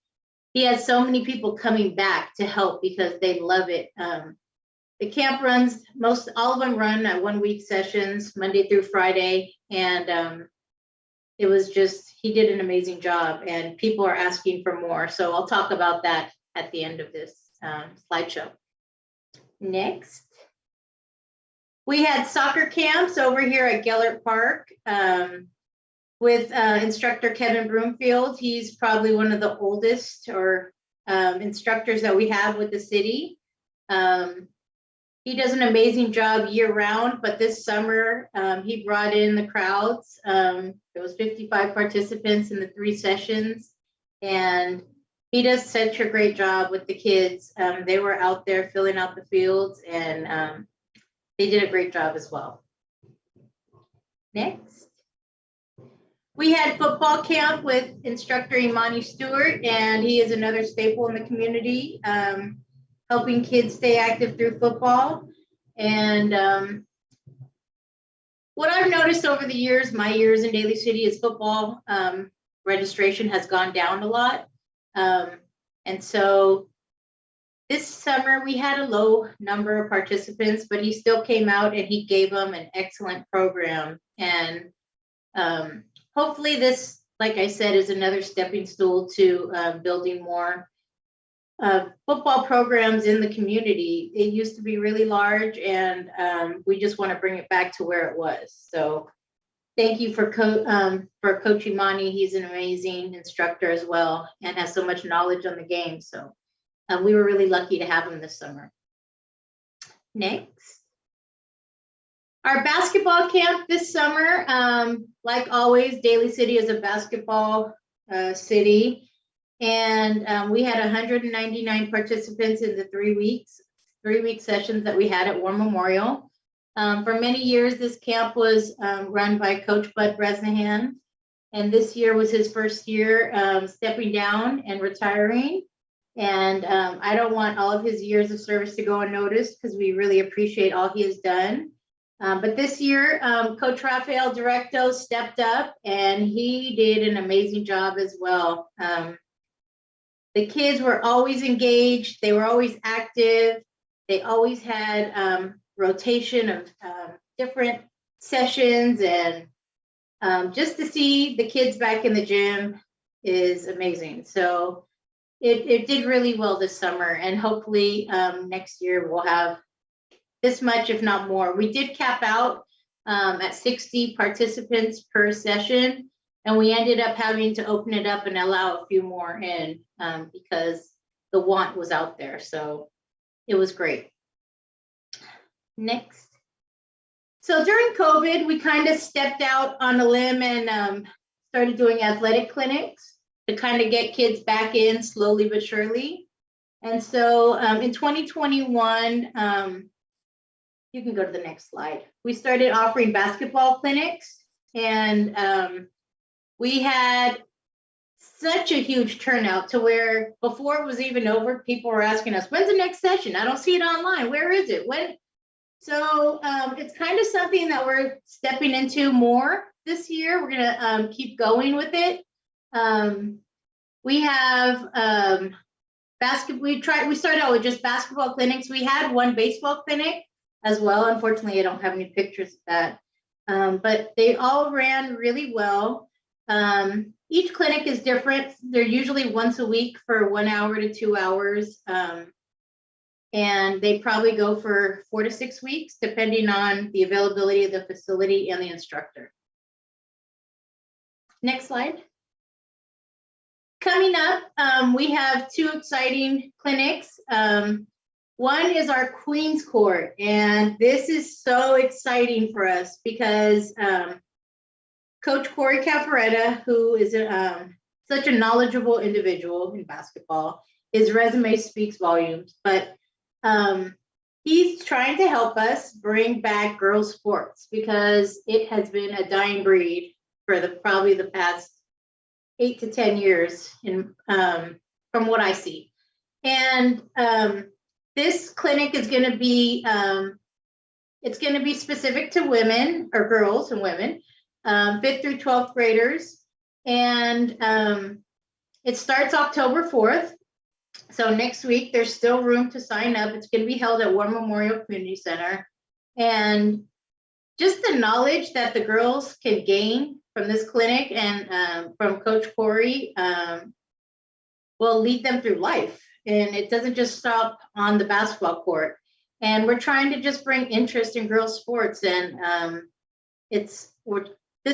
he has so many people coming back to help because they love it. The camp runs, all of them run at 1-week sessions, Monday through Friday. And it was just, he did an amazing job, and people are asking for more. So I'll talk about that at the end of this slideshow. Next. We had soccer camps over here at Gellert Park with instructor Kevin Broomfield. He's probably one of the oldest instructors that we have with the city. He does an amazing job year round, but this summer he brought in the crowds. There was 55 participants in the 3 sessions, and he does such a great job with the kids. They were out there filling out the fields, and they did a great job as well. Next. We had football camp with instructor Imani Stewart, and he is another staple in the community, helping kids stay active through football. And what I've noticed over the years, my years in Daly City, is football registration has gone down a lot. And so this summer we had a low number of participants, but he still came out and he gave them an excellent program. And hopefully this, like I said, is another stepping stool to building more football programs in the community. It used to be really large, and we just want to bring it back to where it was. So thank you for Coach Imani. He's an amazing instructor as well and has so much knowledge on the game. So we were really lucky to have him this summer. Next. Our basketball camp this summer, like always, Daly City is a basketball city. And we had 199 participants in the 3-week sessions that we had at War Memorial. For many years, this camp was run by Coach Bud Bresnahan. And this year was his first year stepping down and retiring. And I don't want all of his years of service to go unnoticed because we really appreciate all he has done. But this year, Coach Rafael Directo stepped up and he did an amazing job as well. The kids were always engaged. They were always active. They always had rotation of different sessions. And just to see the kids back in the gym is amazing. So it did really well this summer. And hopefully next year we'll have this much, if not more. We did cap out at 60 participants per session. And we ended up having to open it up and allow a few more in because the want was out there. So it was great. Next. So during COVID, we kind of stepped out on a limb and started doing athletic clinics to kind of get kids back in slowly but surely. And so in 2021, you can go to the next slide. We started offering basketball clinics, and we had such a huge turnout to where before it was even over, people were asking us, when's the next session? I don't see it online. Where is it? When? So it's kind of something that we're stepping into more this year. We're gonna keep going with it. We have we started out with just basketball clinics. We had one baseball clinic as well. Unfortunately, I don't have any pictures of that. But they all ran really well. Each clinic is different. They're usually once a week for 1 hour to 2 hours. And they probably go for 4 to 6 weeks, depending on the availability of the facility and the instructor. Next slide. Coming up, we have 2 exciting clinics. One is our Queens Court, and this is so exciting for us because Coach Corey Cafaretta, who is such a knowledgeable individual in basketball, his resume speaks volumes, but he's trying to help us bring back girls sports because it has been a dying breed for probably the past 8 to 10 years from what I see. And this clinic is going to be it's going to be specific to women or girls and women, 5th through 12th graders. And it starts October 4th. So next week, there's still room to sign up. It's going to be held at War Memorial Community Center. And just the knowledge that the girls can gain from this clinic and from Coach Corey will lead them through life. And it doesn't just stop on the basketball court. And we're trying to just bring interest in girls sports. And this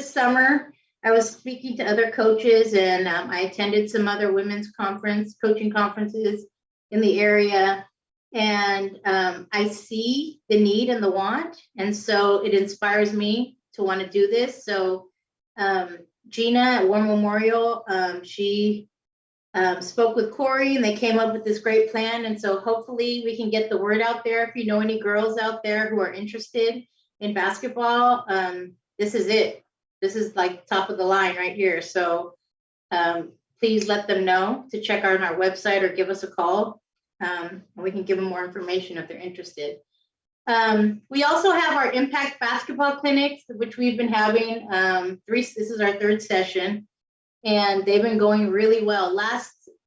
summer, I was speaking to other coaches, and I attended some other women's coaching conferences in the area. And I see the need and the want. And so it inspires me to want to do this. So Gina at War Memorial, she spoke with Corey, and they came up with this great plan. And so hopefully we can get the word out there. If you know any girls out there who are interested in basketball, this is it. This is like top of the line right here. So please let them know to check out on our website or give us a call. And we can give them more information if they're interested. We also have our Impact Basketball Clinics, which we've been having this is our 3rd session. and they've been going really well.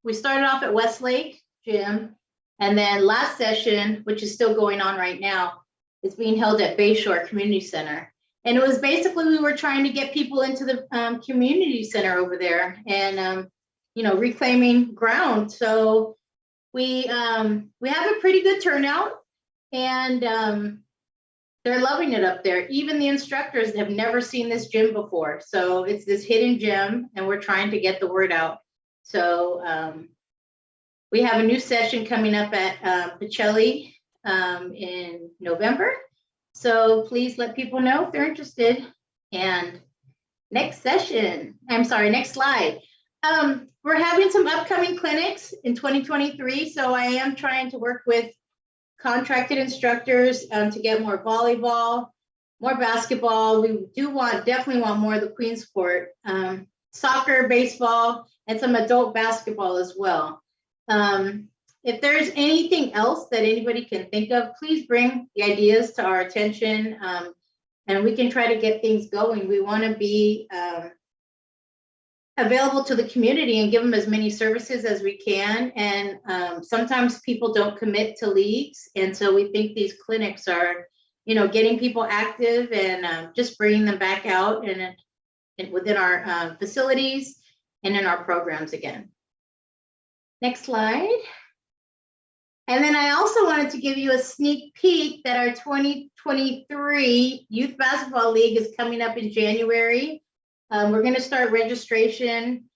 We started off at Westlake Gym, and then last session, which is still going on right now, is being held at Bayshore Community Center. And it was basically, we were trying to get people into the community center over there and, reclaiming ground. So we have a pretty good turnout, and they're loving it up there. Even the instructors have never seen this gym before. So it's this hidden gem, and we're trying to get the word out. So we have a new session coming up at Pacelli in November. So please let people know if they're interested. And next slide. We're having some upcoming clinics in 2023. So I am trying to work with contracted instructors to get more volleyball, more basketball. We do definitely want more of the Queen sport, soccer, baseball, and some adult basketball as well. If there's anything else that anybody can think of, please bring the ideas to our attention, and we can try to get things going. We want to be available to the community and give them as many services as we can. And sometimes people don't commit to leagues. And so we think these clinics are, getting people active and just bringing them back out and within our facilities and in our programs again. Next slide. And then I also wanted to give you a sneak peek that our 2023 Youth Basketball League is coming up in January. We're going to start registration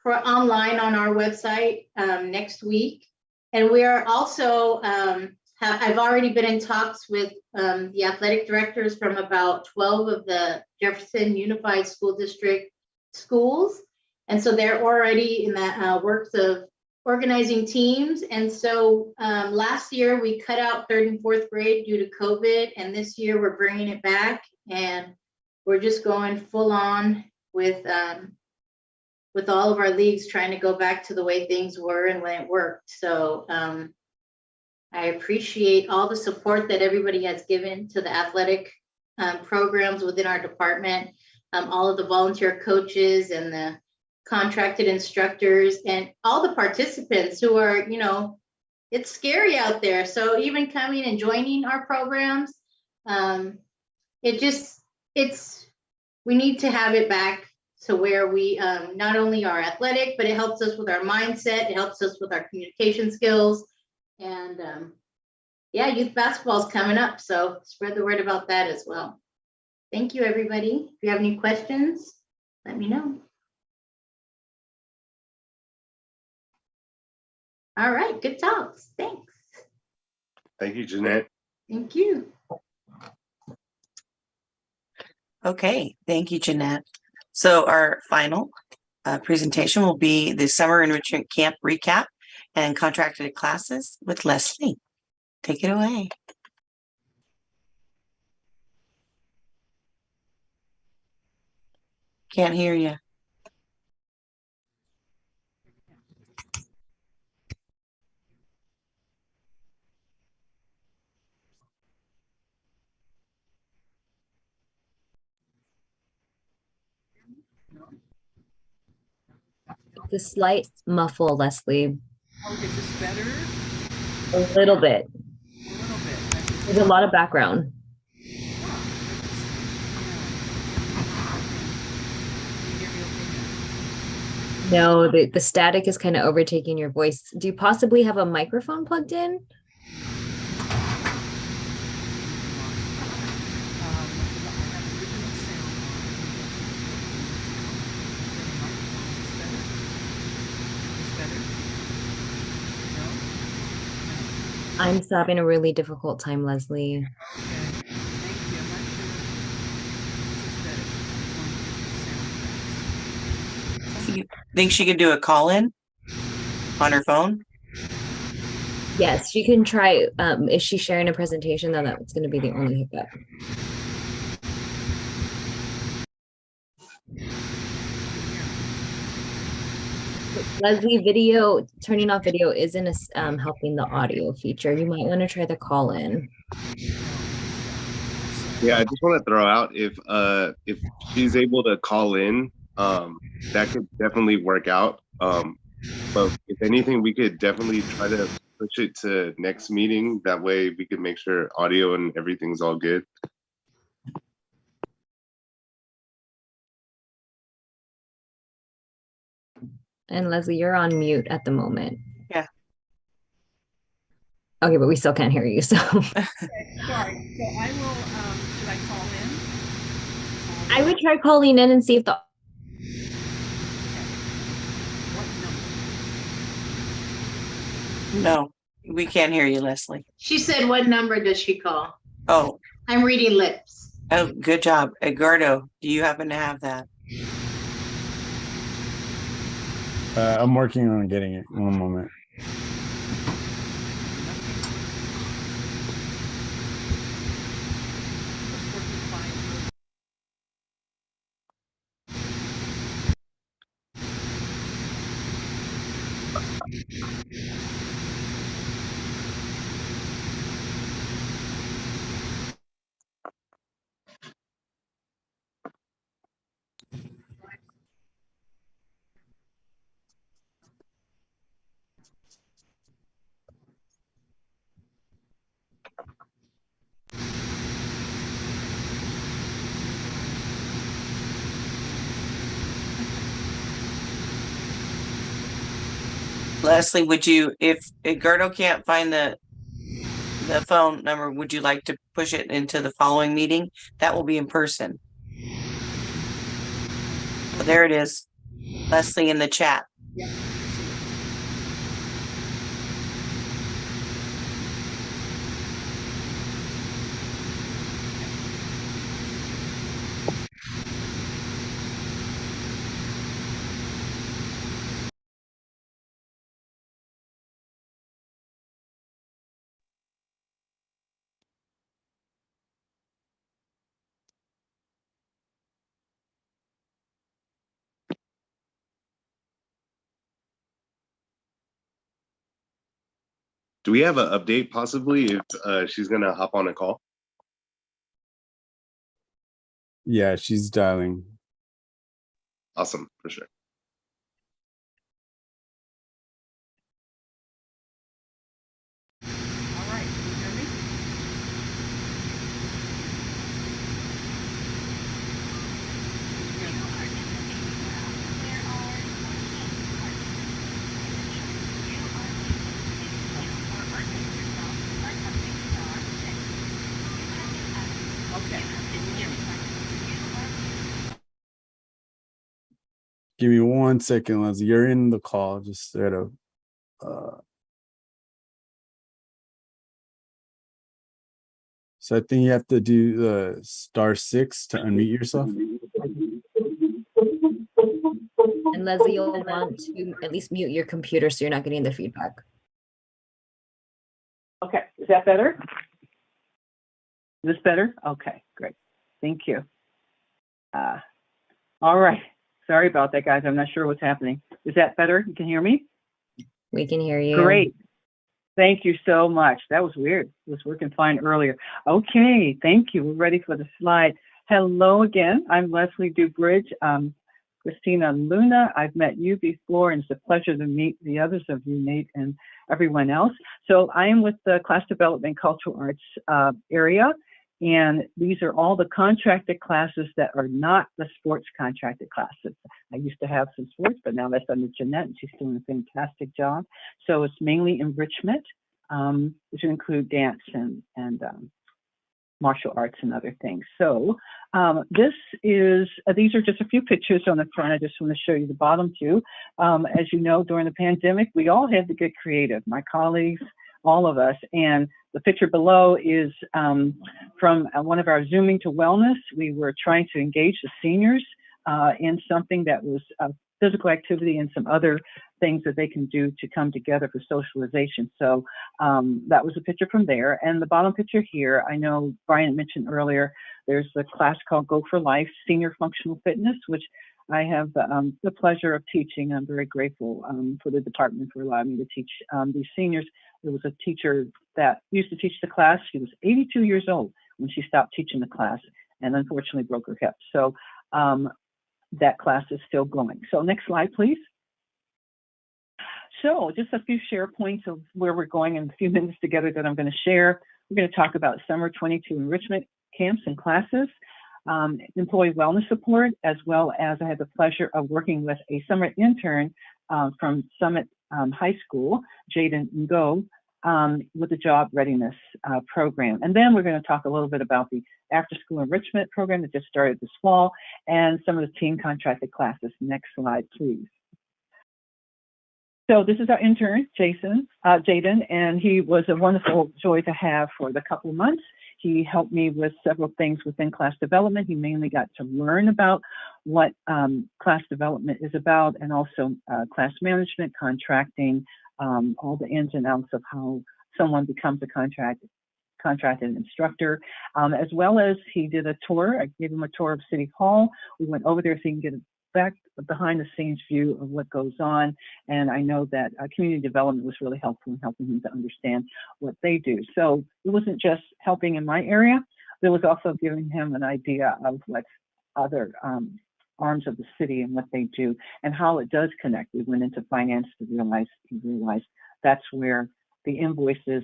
for online on our website next week. And we are also, I've already been in talks with the athletic directors from about 12 of the Jefferson Unified School District schools. And so they're already in the works of organizing teams. And so last year we cut out 3rd and 4th grade due to COVID. And this year we're bringing it back, and we're just going full on with all of our leagues, trying to go back to the way things were and when it worked. So I appreciate all the support that everybody has given to the athletic programs within our department, all of the volunteer coaches and the contracted instructors and all the participants who are, it's scary out there. So even coming and joining our programs, we need to have it back to where we not only are athletic, but it helps us with our mindset. It helps us with our communication skills. And youth basketball is coming up. So spread the word about that as well. Thank you, everybody. If you have any questions, let me know. All right, good talks. Thanks. Thank you, Jeanette. Thank you. Okay, thank you, Jeanette. So our final presentation will be the Summer Enrichment Camp recap and contracted classes with Leslie. Take it away. Can't hear you. The slight muffle, Leslie. Oh, is this better? A little bit. A little bit. There's a lot of background. No, the static is kind of overtaking your voice. Do you possibly have a microphone plugged in? I'm still having a really difficult time, Leslie. You think she could do a call-in on her phone? Yes, she can try. Is she sharing a presentation? Then that's going to be the only hiccup. Leslie, turning off video isn't helping the audio feature. You might want to try the call in. Yeah, I just want to throw out if she's able to call in, That could definitely work out. But if anything, we could definitely try to push it to next meeting. That way we could make sure audio and everything's all good. And Leslie, you're on mute at the moment. Yeah. Okay, but we still can't hear you, so. Okay, sorry. So I will, should I call in? I would try calling in and see if the. What number? No, we can't hear you, Leslie. She said, what number does she call? Oh, I'm reading lips. oh, good job. Edgardo, do you happen to have that? I'm working on getting it. One moment. Leslie, would you, if Edgardo can't find the phone number, would you like to push it into the following meeting? That will be in person. Oh, there it is. Leslie in the chat. Yep. Do we have an update possibly if she's gonna hop on a call? Yeah, she's dialing. Awesome, for sure. All right, can you hear me? Okay, can you hear me? Give me 1 second, Leslie. You're in the call. Just sort of. So I think you have to do the *6 to unmute yourself. And Leslie, you'll want to at least mute your computer so you're not getting the feedback. Okay, is that better? Is this better? Okay, great. Thank you. All right. Sorry about that, guys. I'm not sure what's happening. Is that better? You can hear me? We can hear you. Great. Thank you so much. That was weird. It was working fine earlier. Okay, thank you. We're ready for the slide. Hello again. I'm Leslie Dubridge. Christina Luna. I've met you before, and it's a pleasure to meet the others of you, Nate, and everyone else. So I am with the Class Development Cultural Arts area, and these are all the contracted classes that are not the sports contracted classes. I used to have some sports, but now that's under Jeanette, and she's doing a fantastic job. So it's mainly enrichment, which include dance and martial arts and other things. So these are just a few pictures on the front. I just want to show you the bottom two. As you know, during the pandemic, we all had to get creative, my colleagues, all of us. And the picture below is from one of our Zooming to Wellness. We were trying to engage the seniors in something that was physical activity and some other things that they can do to come together for socialization. So that was a picture from there. And the bottom picture here, I know Brian mentioned earlier, there's a class called Go for Life, Senior Functional Fitness, which I have the pleasure of teaching. I'm very grateful for the department for allowing me to teach these seniors. There was a teacher that used to teach the class. She was 82 years old when she stopped teaching the class and unfortunately broke her hip. So that class is still going. So next slide, please. So just a few share points of where we're going in a few minutes together that I'm going to share. We're going to talk about summer 22 enrichment camps and classes, employee wellness support, as well as I had the pleasure of working with a summer intern from Summit High School, Jaden Ngo, with the job readiness program. And then we're going to talk a little bit about the after school enrichment program that just started this fall and some of the teen contracted classes. Next slide, please. So this is our intern, Jaden, and he was a wonderful joy to have for the couple of months. He helped me with several things within class development. He mainly got to learn about what class development is about, and also class management, contracting, all the ins and outs of how someone becomes a contracted instructor, as well as he did a tour. I gave him a tour of City Hall. We went over there so he can get a behind the scenes view of what goes on. And I know that community development was really helpful in helping him to understand what they do. So it wasn't just helping in my area, it was also giving him an idea of what other arms of the city and what they do and how it does connect. We went into finance to realize that's where the invoices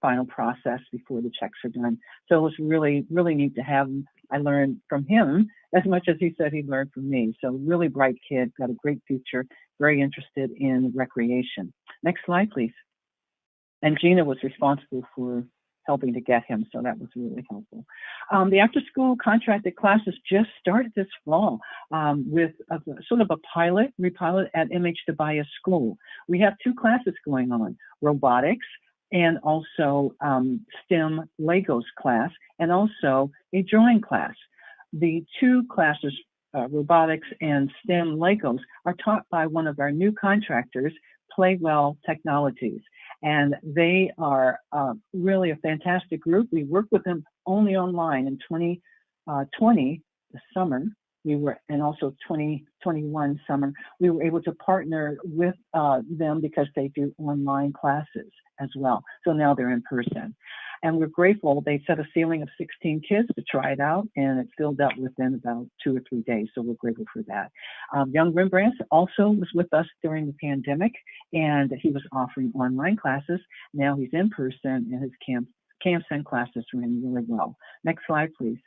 final process before the checks are done. So it was really, really neat to have him. I learned from him as much as he said he learned from me. So really bright kid, got a great future, very interested in recreation. Next slide, please. And Gina was responsible for helping to get him, so that was really helpful. The after-school contracted classes just started this fall with sort of a repilot at MH Tobias School. We have two classes going on, robotics and also STEM Legos class, and also a drawing class. The two classes, robotics and STEM Legos, are taught by one of our new contractors, Playwell Technologies. And they are really a fantastic group. We worked with them only online in 2020, the summer. We were, and also 2021 summer, we were able to partner with them because they do online classes as well. So now they're in person. And we're grateful. They set a ceiling of 16 kids to try it out, and it filled up within about 2 or 3 days. So we're grateful for that. Young Rembrandt also was with us during the pandemic, and he was offering online classes. Now he's in person, and his camps and classes ran really well. Next slide, please.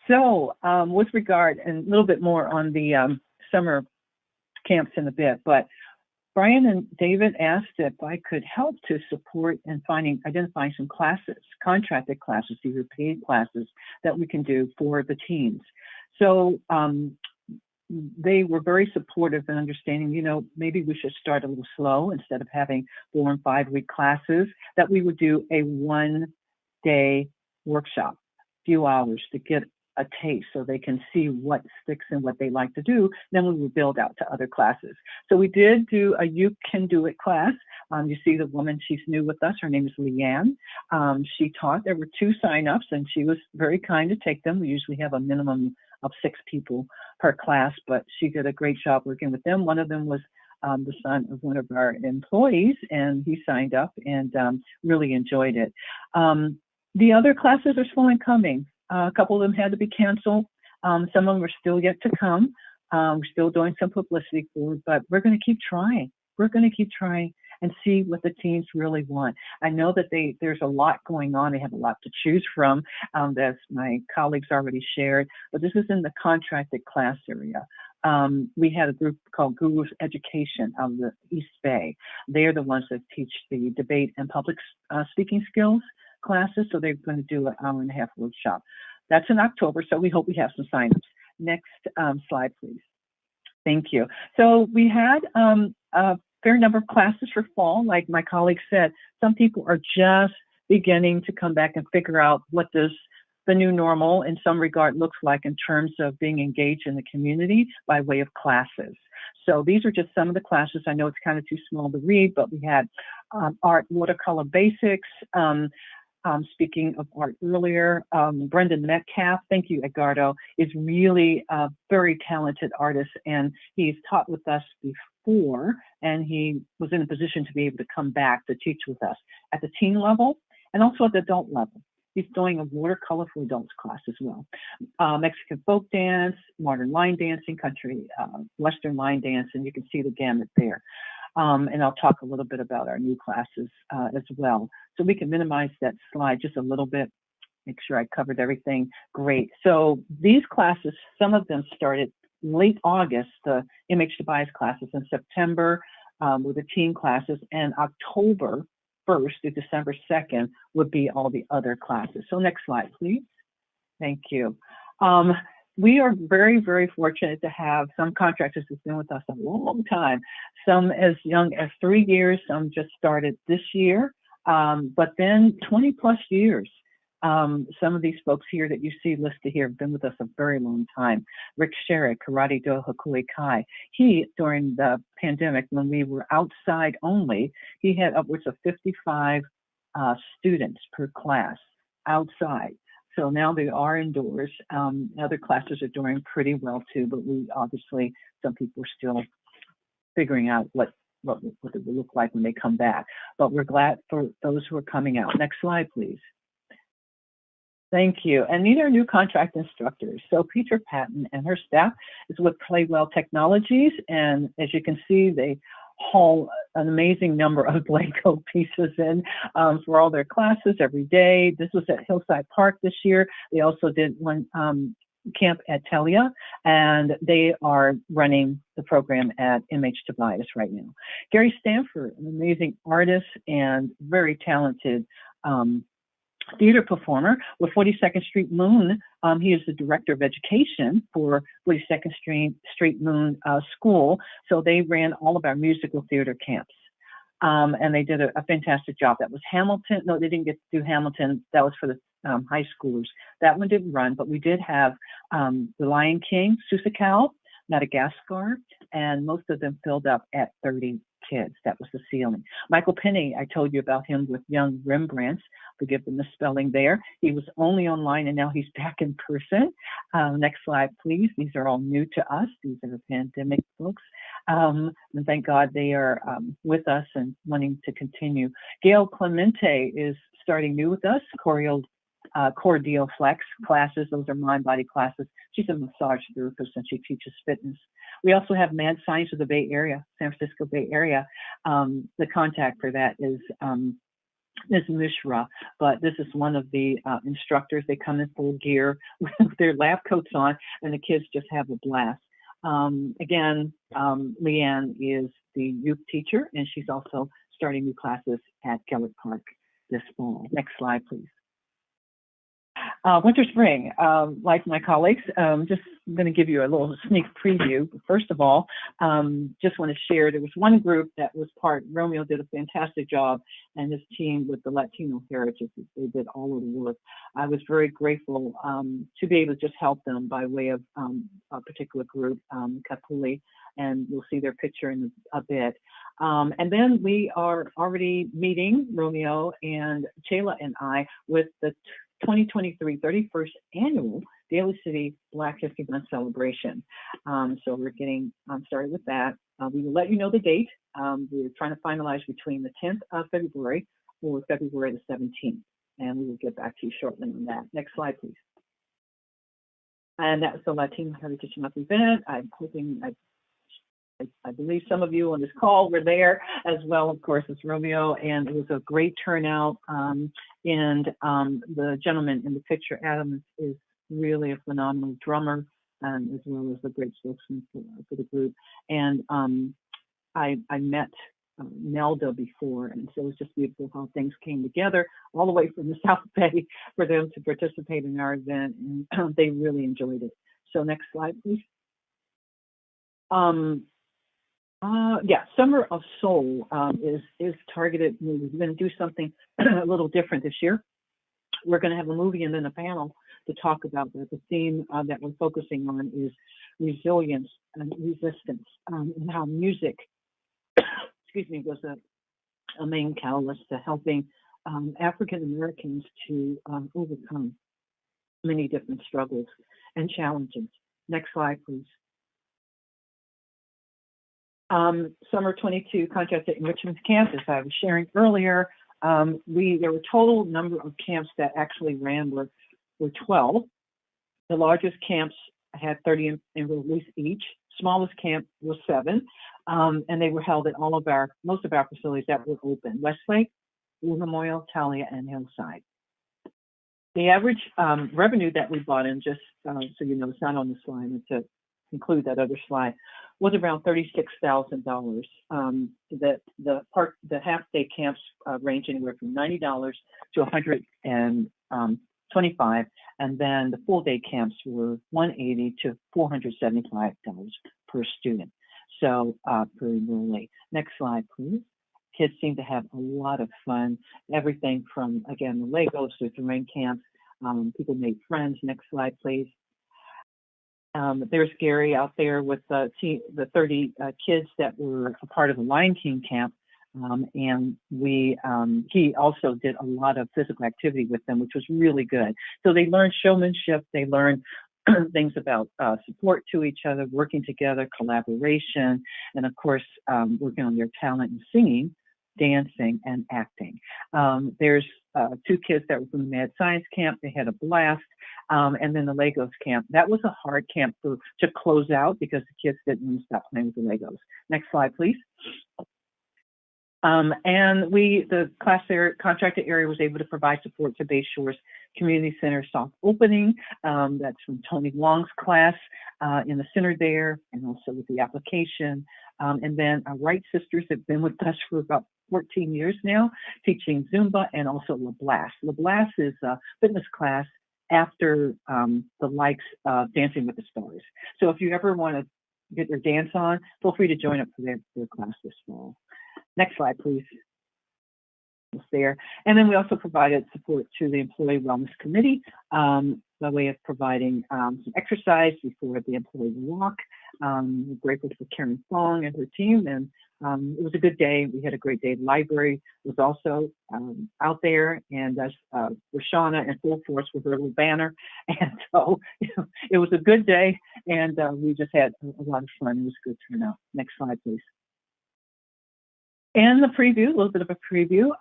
So with regard, and a little bit more on the summer camps in a bit, but Brian and David asked if I could help to support in identifying some classes, contracted classes, these are paid classes that we can do for the teens. So they were very supportive in understanding, you know, maybe we should start a little slow instead of having 4 and 5 week classes, that we would do a 1-day workshop, few hours to get a taste so they can see what sticks and what they like to do. Then we will build out to other classes. So we did do a You Can Do It class. You see the woman, she's new with us. Her name is Leanne. She taught, there were 2 signups, and she was very kind to take them. We usually have a minimum of 6 people per class, but she did a great job working with them. One of them was the son of one of our employees, and he signed up and really enjoyed it. The other classes are slow in coming. A couple of them had to be canceled. Some of them are still yet to come. We're still doing some publicity for it, but we're going to keep trying. We're going to keep trying and see what the teens really want. I know that there's a lot going on. They have a lot to choose from, as my colleagues already shared, but this is in the contracted class area. We had a group called Guru's Education out of the East Bay. They're the ones that teach the debate and public speaking skills classes, so they're going to do an 1.5-hour workshop. That's in October, so we hope we have some signups. Next slide, please. Thank you. So we had a fair number of classes for fall. Like my colleague said, some people are just beginning to come back and figure out what the new normal in some regard looks like in terms of being engaged in the community by way of classes. So these are just some of the classes. I know it's kind of too small to read, but we had art, watercolor basics. Speaking of art earlier, Brendan Metcalf, thank you, Edgardo, is really a very talented artist, and he's taught with us before, and he was in a position to be able to come back to teach with us at the teen level and also at the adult level. He's doing a watercolor for adults class as well. Mexican folk dance, modern line dancing, country, Western line dance, and you can see the gamut there. And I'll talk a little bit about our new classes as well. So we can minimize that slide just a little bit, make sure I covered everything. Great. So these classes, some of them started late August, the MH Tobias classes in September with the teen classes, and October 1st to December 2nd would be all the other classes. So next slide, please. Thank you. We are very, very fortunate to have some contractors who've been with us a long time, some as young as 3 years, some just started this year, but then 20 plus years. Some of these folks here that you see listed here have been with us a very long time. Rick Sherrick, Karate Do Hakui Kai. He, during the pandemic, when we were outside only, he had upwards of 55 students per class outside. So now they are indoors. Other classes are doing pretty well too, but we obviously, some people are still figuring out what it will look like when they come back. But we're glad for those who are coming out. Next slide, please. Thank you. And these are new contract instructors. So Peter Patton and her staff is with Playwell Technologies. And as you can see, they haul an amazing number of Lego pieces in for all their classes every day. This was at Hillside Park this year. They also did one camp at Telia, and they are running the program at MH Tobias right now. Gary Stanford, an amazing artist and very talented theater performer with 42nd Street Moon. He is the director of education for 42nd Street Moon School. So they ran all of our musical theater camps. And they did a fantastic job. That was Hamilton. No, they didn't get to do Hamilton. That was for the high schoolers. That one didn't run, but we did have The Lion King, Seussical, Madagascar, and most of them filled up at 30 kids. That was the ceiling. Michael Penny, I told you about him with Young Rembrandts. Forgive the misspelling there. He was only online and now he's back in person. Next slide, please. These are all new to us. These are the pandemic folks. And thank God they are with us and wanting to continue. Gail Clemente is starting new with us. Cordial Flex classes. Those are mind-body classes. She's a massage therapist and she teaches fitness. We also have Mad Science of the Bay Area, San Francisco Bay Area. The contact for that is Ms. Mishra, but this is one of the instructors. They come in full gear with their lab coats on, and the kids just have a blast. Again, Leanne is the youth teacher, and she's also starting new classes at Kellett Park this fall. Next slide, please. Winter Spring, like my colleagues, just going to give you a little sneak preview. First of all, just want to share, there was one group that was Romeo did a fantastic job, and his team with the Latino heritage, they did all of the work. I was very grateful to be able to just help them by way of a particular group, Kapuli, and you'll see their picture in a bit. And then we are already meeting, Romeo and Chayla and I, with the 2023 31st annual Daly City Black History Month celebration. So we're getting started with that. We will let you know the date. We're trying to finalize between the 10th of February or February the 17th, and we will get back to you shortly on that. Next slide, please. And that was the Latino Heritage Month event. I'm hoping, I believe some of you on this call were there as well, of course, as Romeo, and it was a great turnout. And the gentleman in the picture, Adam, is really a phenomenal drummer, as well as a great spokesman for the group. And I met Nelda before, and so it was just beautiful how things came together all the way from the South Bay for them to participate in our event, and they really enjoyed it. So next slide, please. Yeah, Summer of Soul is targeted. We're going to do something a little different this year. We're going to have a movie and then a panel to talk about that. The theme that we're focusing on is resilience and resistance, and how music, excuse me, was a main catalyst to helping African Americans to overcome many different struggles and challenges. Next slide, please. Summer 22 contract at Enrichment Camp, as I was sharing earlier, There were total number of camps that actually ran were 12. The largest camps had 30 enrollees each. Smallest camp was 7, and they were held at most of our facilities that were open: Westlake, War Memorial, Talia, and Hillside. The average revenue that we brought in, just so you know, it's not on the slide, and to include that other slide, was around $36,000. The half-day camps range anywhere from $90 to $125, and then the full-day camps were $180 to $475 per student. So per enrollee. Next slide, please. Kids seem to have a lot of fun. Everything from, again, the Legos to terrain camps. People made friends. Next slide, please. There's Gary out there with the 30 kids that were a part of the Lion King camp. And he also did a lot of physical activity with them, which was really good. So they learned showmanship. They learned things about support to each other, working together, collaboration, and of course, working on their talent in singing, dancing, and acting. There's 2 kids that were from the Mad Science camp. They had a blast. And then the Legos camp. That was a hard camp to close out because the kids didn't want to stop playing with the Legos. Next slide, please. And the class area, contracted area, was able to provide support to Bayshore's Community Center soft opening. That's from Tony Wong's class in the center there, and also with the application. And then our Wright sisters have been with us for about 14 years now, teaching Zumba and also La Blast. La Blast is a fitness class after the likes of Dancing with the Stars. So if you ever want to get your dance on, feel free to join up for their class this fall. Next slide, please. It's there. And then we also provided support to the Employee Wellness Committee by way of providing some exercise before the employee walk. We're grateful for Karen Fong and her team, and it was a good day. We had a great day. The library was also out there, and Rashana and Full Force with her little banner. And so it was a good day, and we just had a lot of fun. It was a good turnout. Next slide, please. And the preview, a little bit of a preview.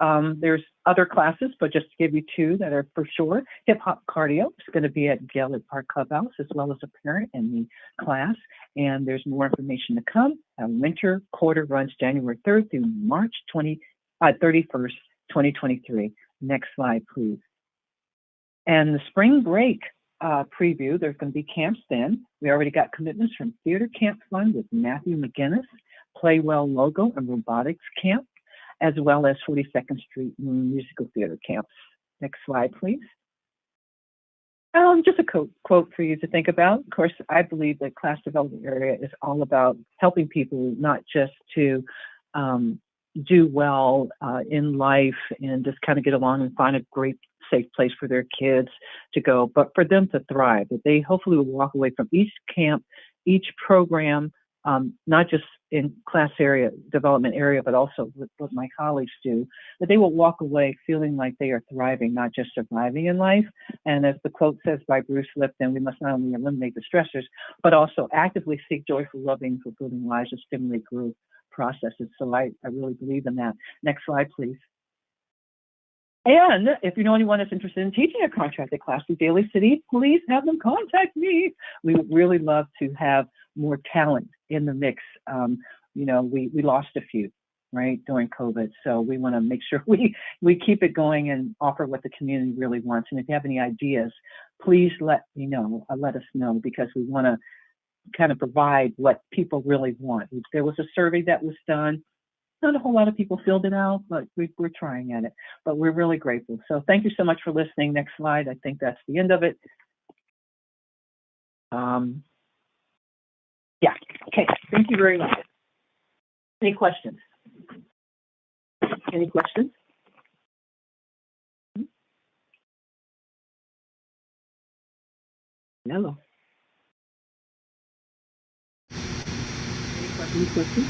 There's other classes, but just to give you 2 that are for sure. Hip hop cardio is going to be at Gellert Park Clubhouse, as well as a parent in the class. And there's more information to come. Winter quarter runs January 3rd through March 31st, 2023. Next slide, please. And the spring break preview, there's going to be camps then. We already got commitments from Theater Camp Fund with Matthew McGinnis, Playwell Logo and Robotics Camp, as well as 42nd Street Musical Theater Camps. Next slide, please. Just a quote for you to think about. Of course, I believe that class development area is all about helping people not just to do well in life and just kind of get along and find a great safe place for their kids to go, but for them to thrive, that they hopefully will walk away from each camp, each program, not just in class area development area, but also with what my colleagues do, that they will walk away feeling like they are thriving, not just surviving in life. And as the quote says by Bruce Lipton, we must not only eliminate the stressors, but also actively seek joyful, loving, fulfilling lives and stimulate growth processes. So I really believe in that. Next slide, please. And if you know anyone that's interested in teaching a contracted class through Daly City, please have them contact me. We would really love to have more talent in the mix. We lost a few, right, during COVID. So we want to make sure we keep it going and offer what the community really wants. And if you have any ideas, please let us know, because we want to kind of provide what people really want. There was a survey that was done. Not a whole lot of people filled it out, but we're trying at it. But we're really grateful. So thank you so much for listening. Next slide. I think that's the end of it. Yeah. Okay. Thank you very much. Any questions? Any questions? Hello. Any questions?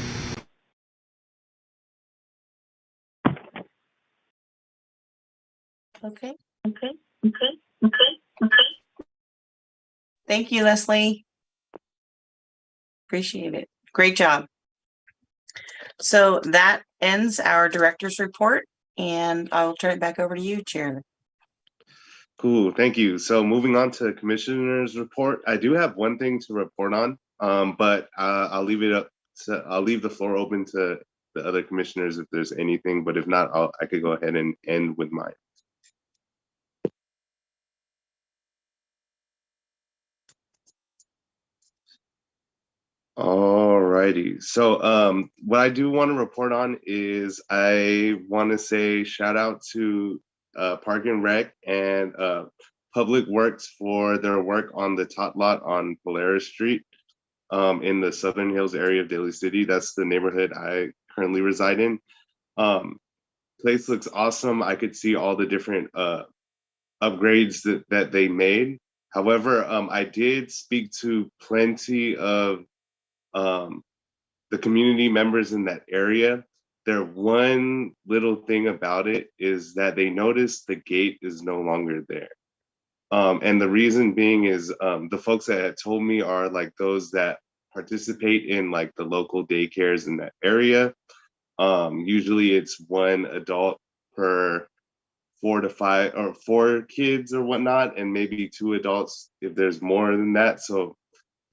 Okay. Thank you, Leslie. Appreciate it. Great job. So that ends our director's report. And I will turn it back over to you, Chair. Cool, thank you. So moving on to Commissioner's report, I do have one thing to report on, but I'll leave it up to, I'll leave the floor open to the other commissioners if there's anything, but if not, I could go ahead and end with mine. Alrighty, so what I do want to report on is I want to say shout out to Park and Rec and Public Works for their work on the tot lot on Polaris Street in the Southern Hills area of Daly City. That's the neighborhood I currently reside in. Place looks awesome. I could see all the different upgrades that they made. However, I did speak to plenty of the community members in that area. Their one little thing about it is that they noticed the gate is no longer there. And the reason being is the folks that had told me are like those that participate in like the local daycares in that area. Usually it's one adult per 4 to 5 or 4 kids or whatnot, and maybe 2 adults if there's more than that. So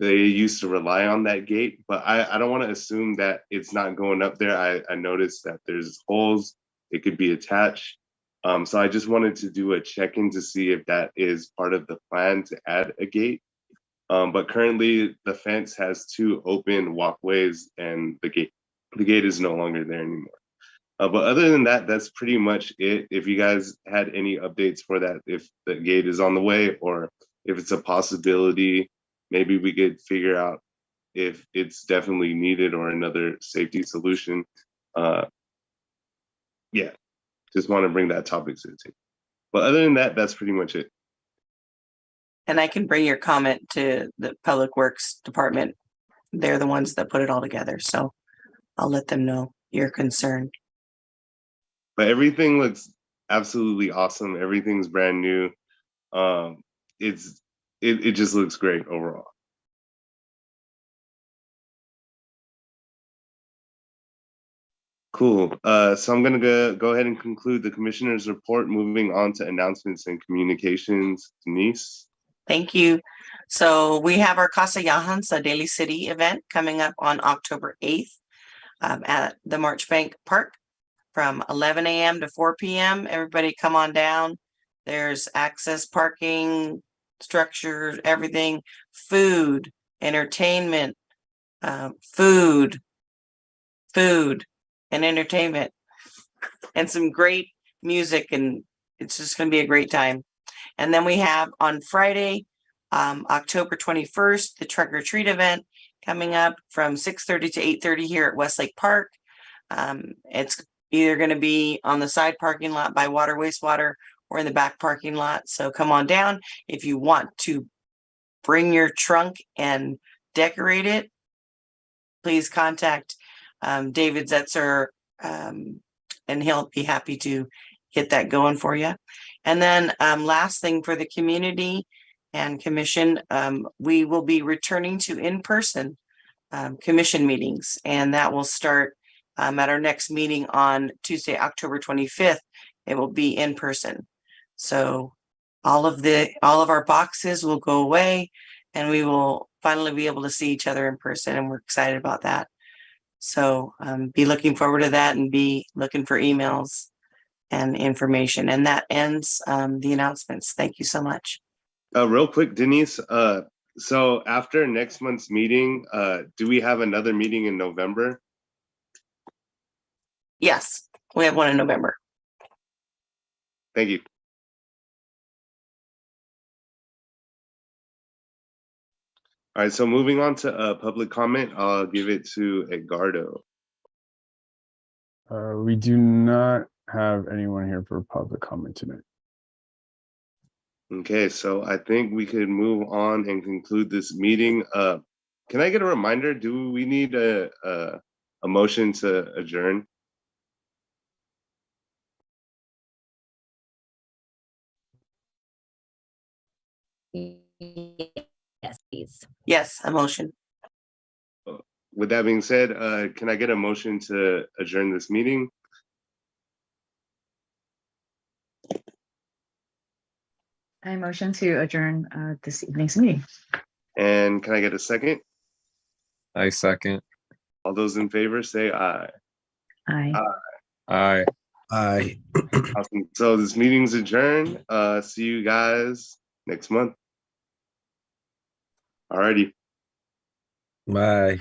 they used to rely on that gate, but I don't want to assume that it's not going up there. I noticed that there's holes, it could be attached. So I just wanted to do a check-in to see if that is part of the plan to add a gate. But currently the fence has 2 open walkways and the gate is no longer there anymore. But other than that, that's pretty much it. If you guys had any updates for that, if the gate is on the way or if it's a possibility, maybe we could figure out if it's definitely needed or another safety solution. Yeah, just want to bring that topic to the table. But other than that, that's pretty much it. And I can bring your comment to the Public Works Department. They're the ones that put it all together. So I'll let them know your concern. But everything looks absolutely awesome. Everything's brand new. It just looks great overall. Cool. So I'm gonna go ahead and conclude the commissioner's report, moving on to announcements and communications. Denise. Thank you. So we have our Casa Yahans, a Daly City event coming up on October 8th at the Marchbank Park from 11 a.m. to 4 p.m. Everybody come on down. There's access, parking, structure, everything, food, entertainment, food, and entertainment, and some great music, and it's just going to be a great time. And then we have on Friday, October 21st, the Trunk or Treat event coming up from 6:30 to 8:30 here at Westlake Park. It's either going to be on the side parking lot by water, wastewater, or in the back parking lot. So come on down. If you want to bring your trunk and decorate it, please contact David Zetzer, and he'll be happy to get that going for you. And then last thing for the community and commission, we will be returning to in-person commission meetings, and that will start at our next meeting on Tuesday, October 25th. It will be in person. So all of our boxes will go away and we will finally be able to see each other in person, and we're excited about that. So be looking forward to that and be looking for emails and information. And that ends the announcements. Thank you so much. Real quick, Denise, so after next month's meeting, do we have another meeting in November? Yes, we have one in November. Thank you. All right, so moving on to public comment, I'll give it to Edgardo. We do not have anyone here for public comment tonight. Okay, so I think we could move on and conclude this meeting. Can I get a reminder? Do we need a motion to adjourn? Yes, please. Yes, a motion. With that being said, can I get a motion to adjourn this meeting? I motion to adjourn this evening's meeting. And can I get a second? I second. All those in favor say aye. Aye. Aye. Aye. Awesome. So this meeting's adjourned. See you guys next month. Alrighty. Bye.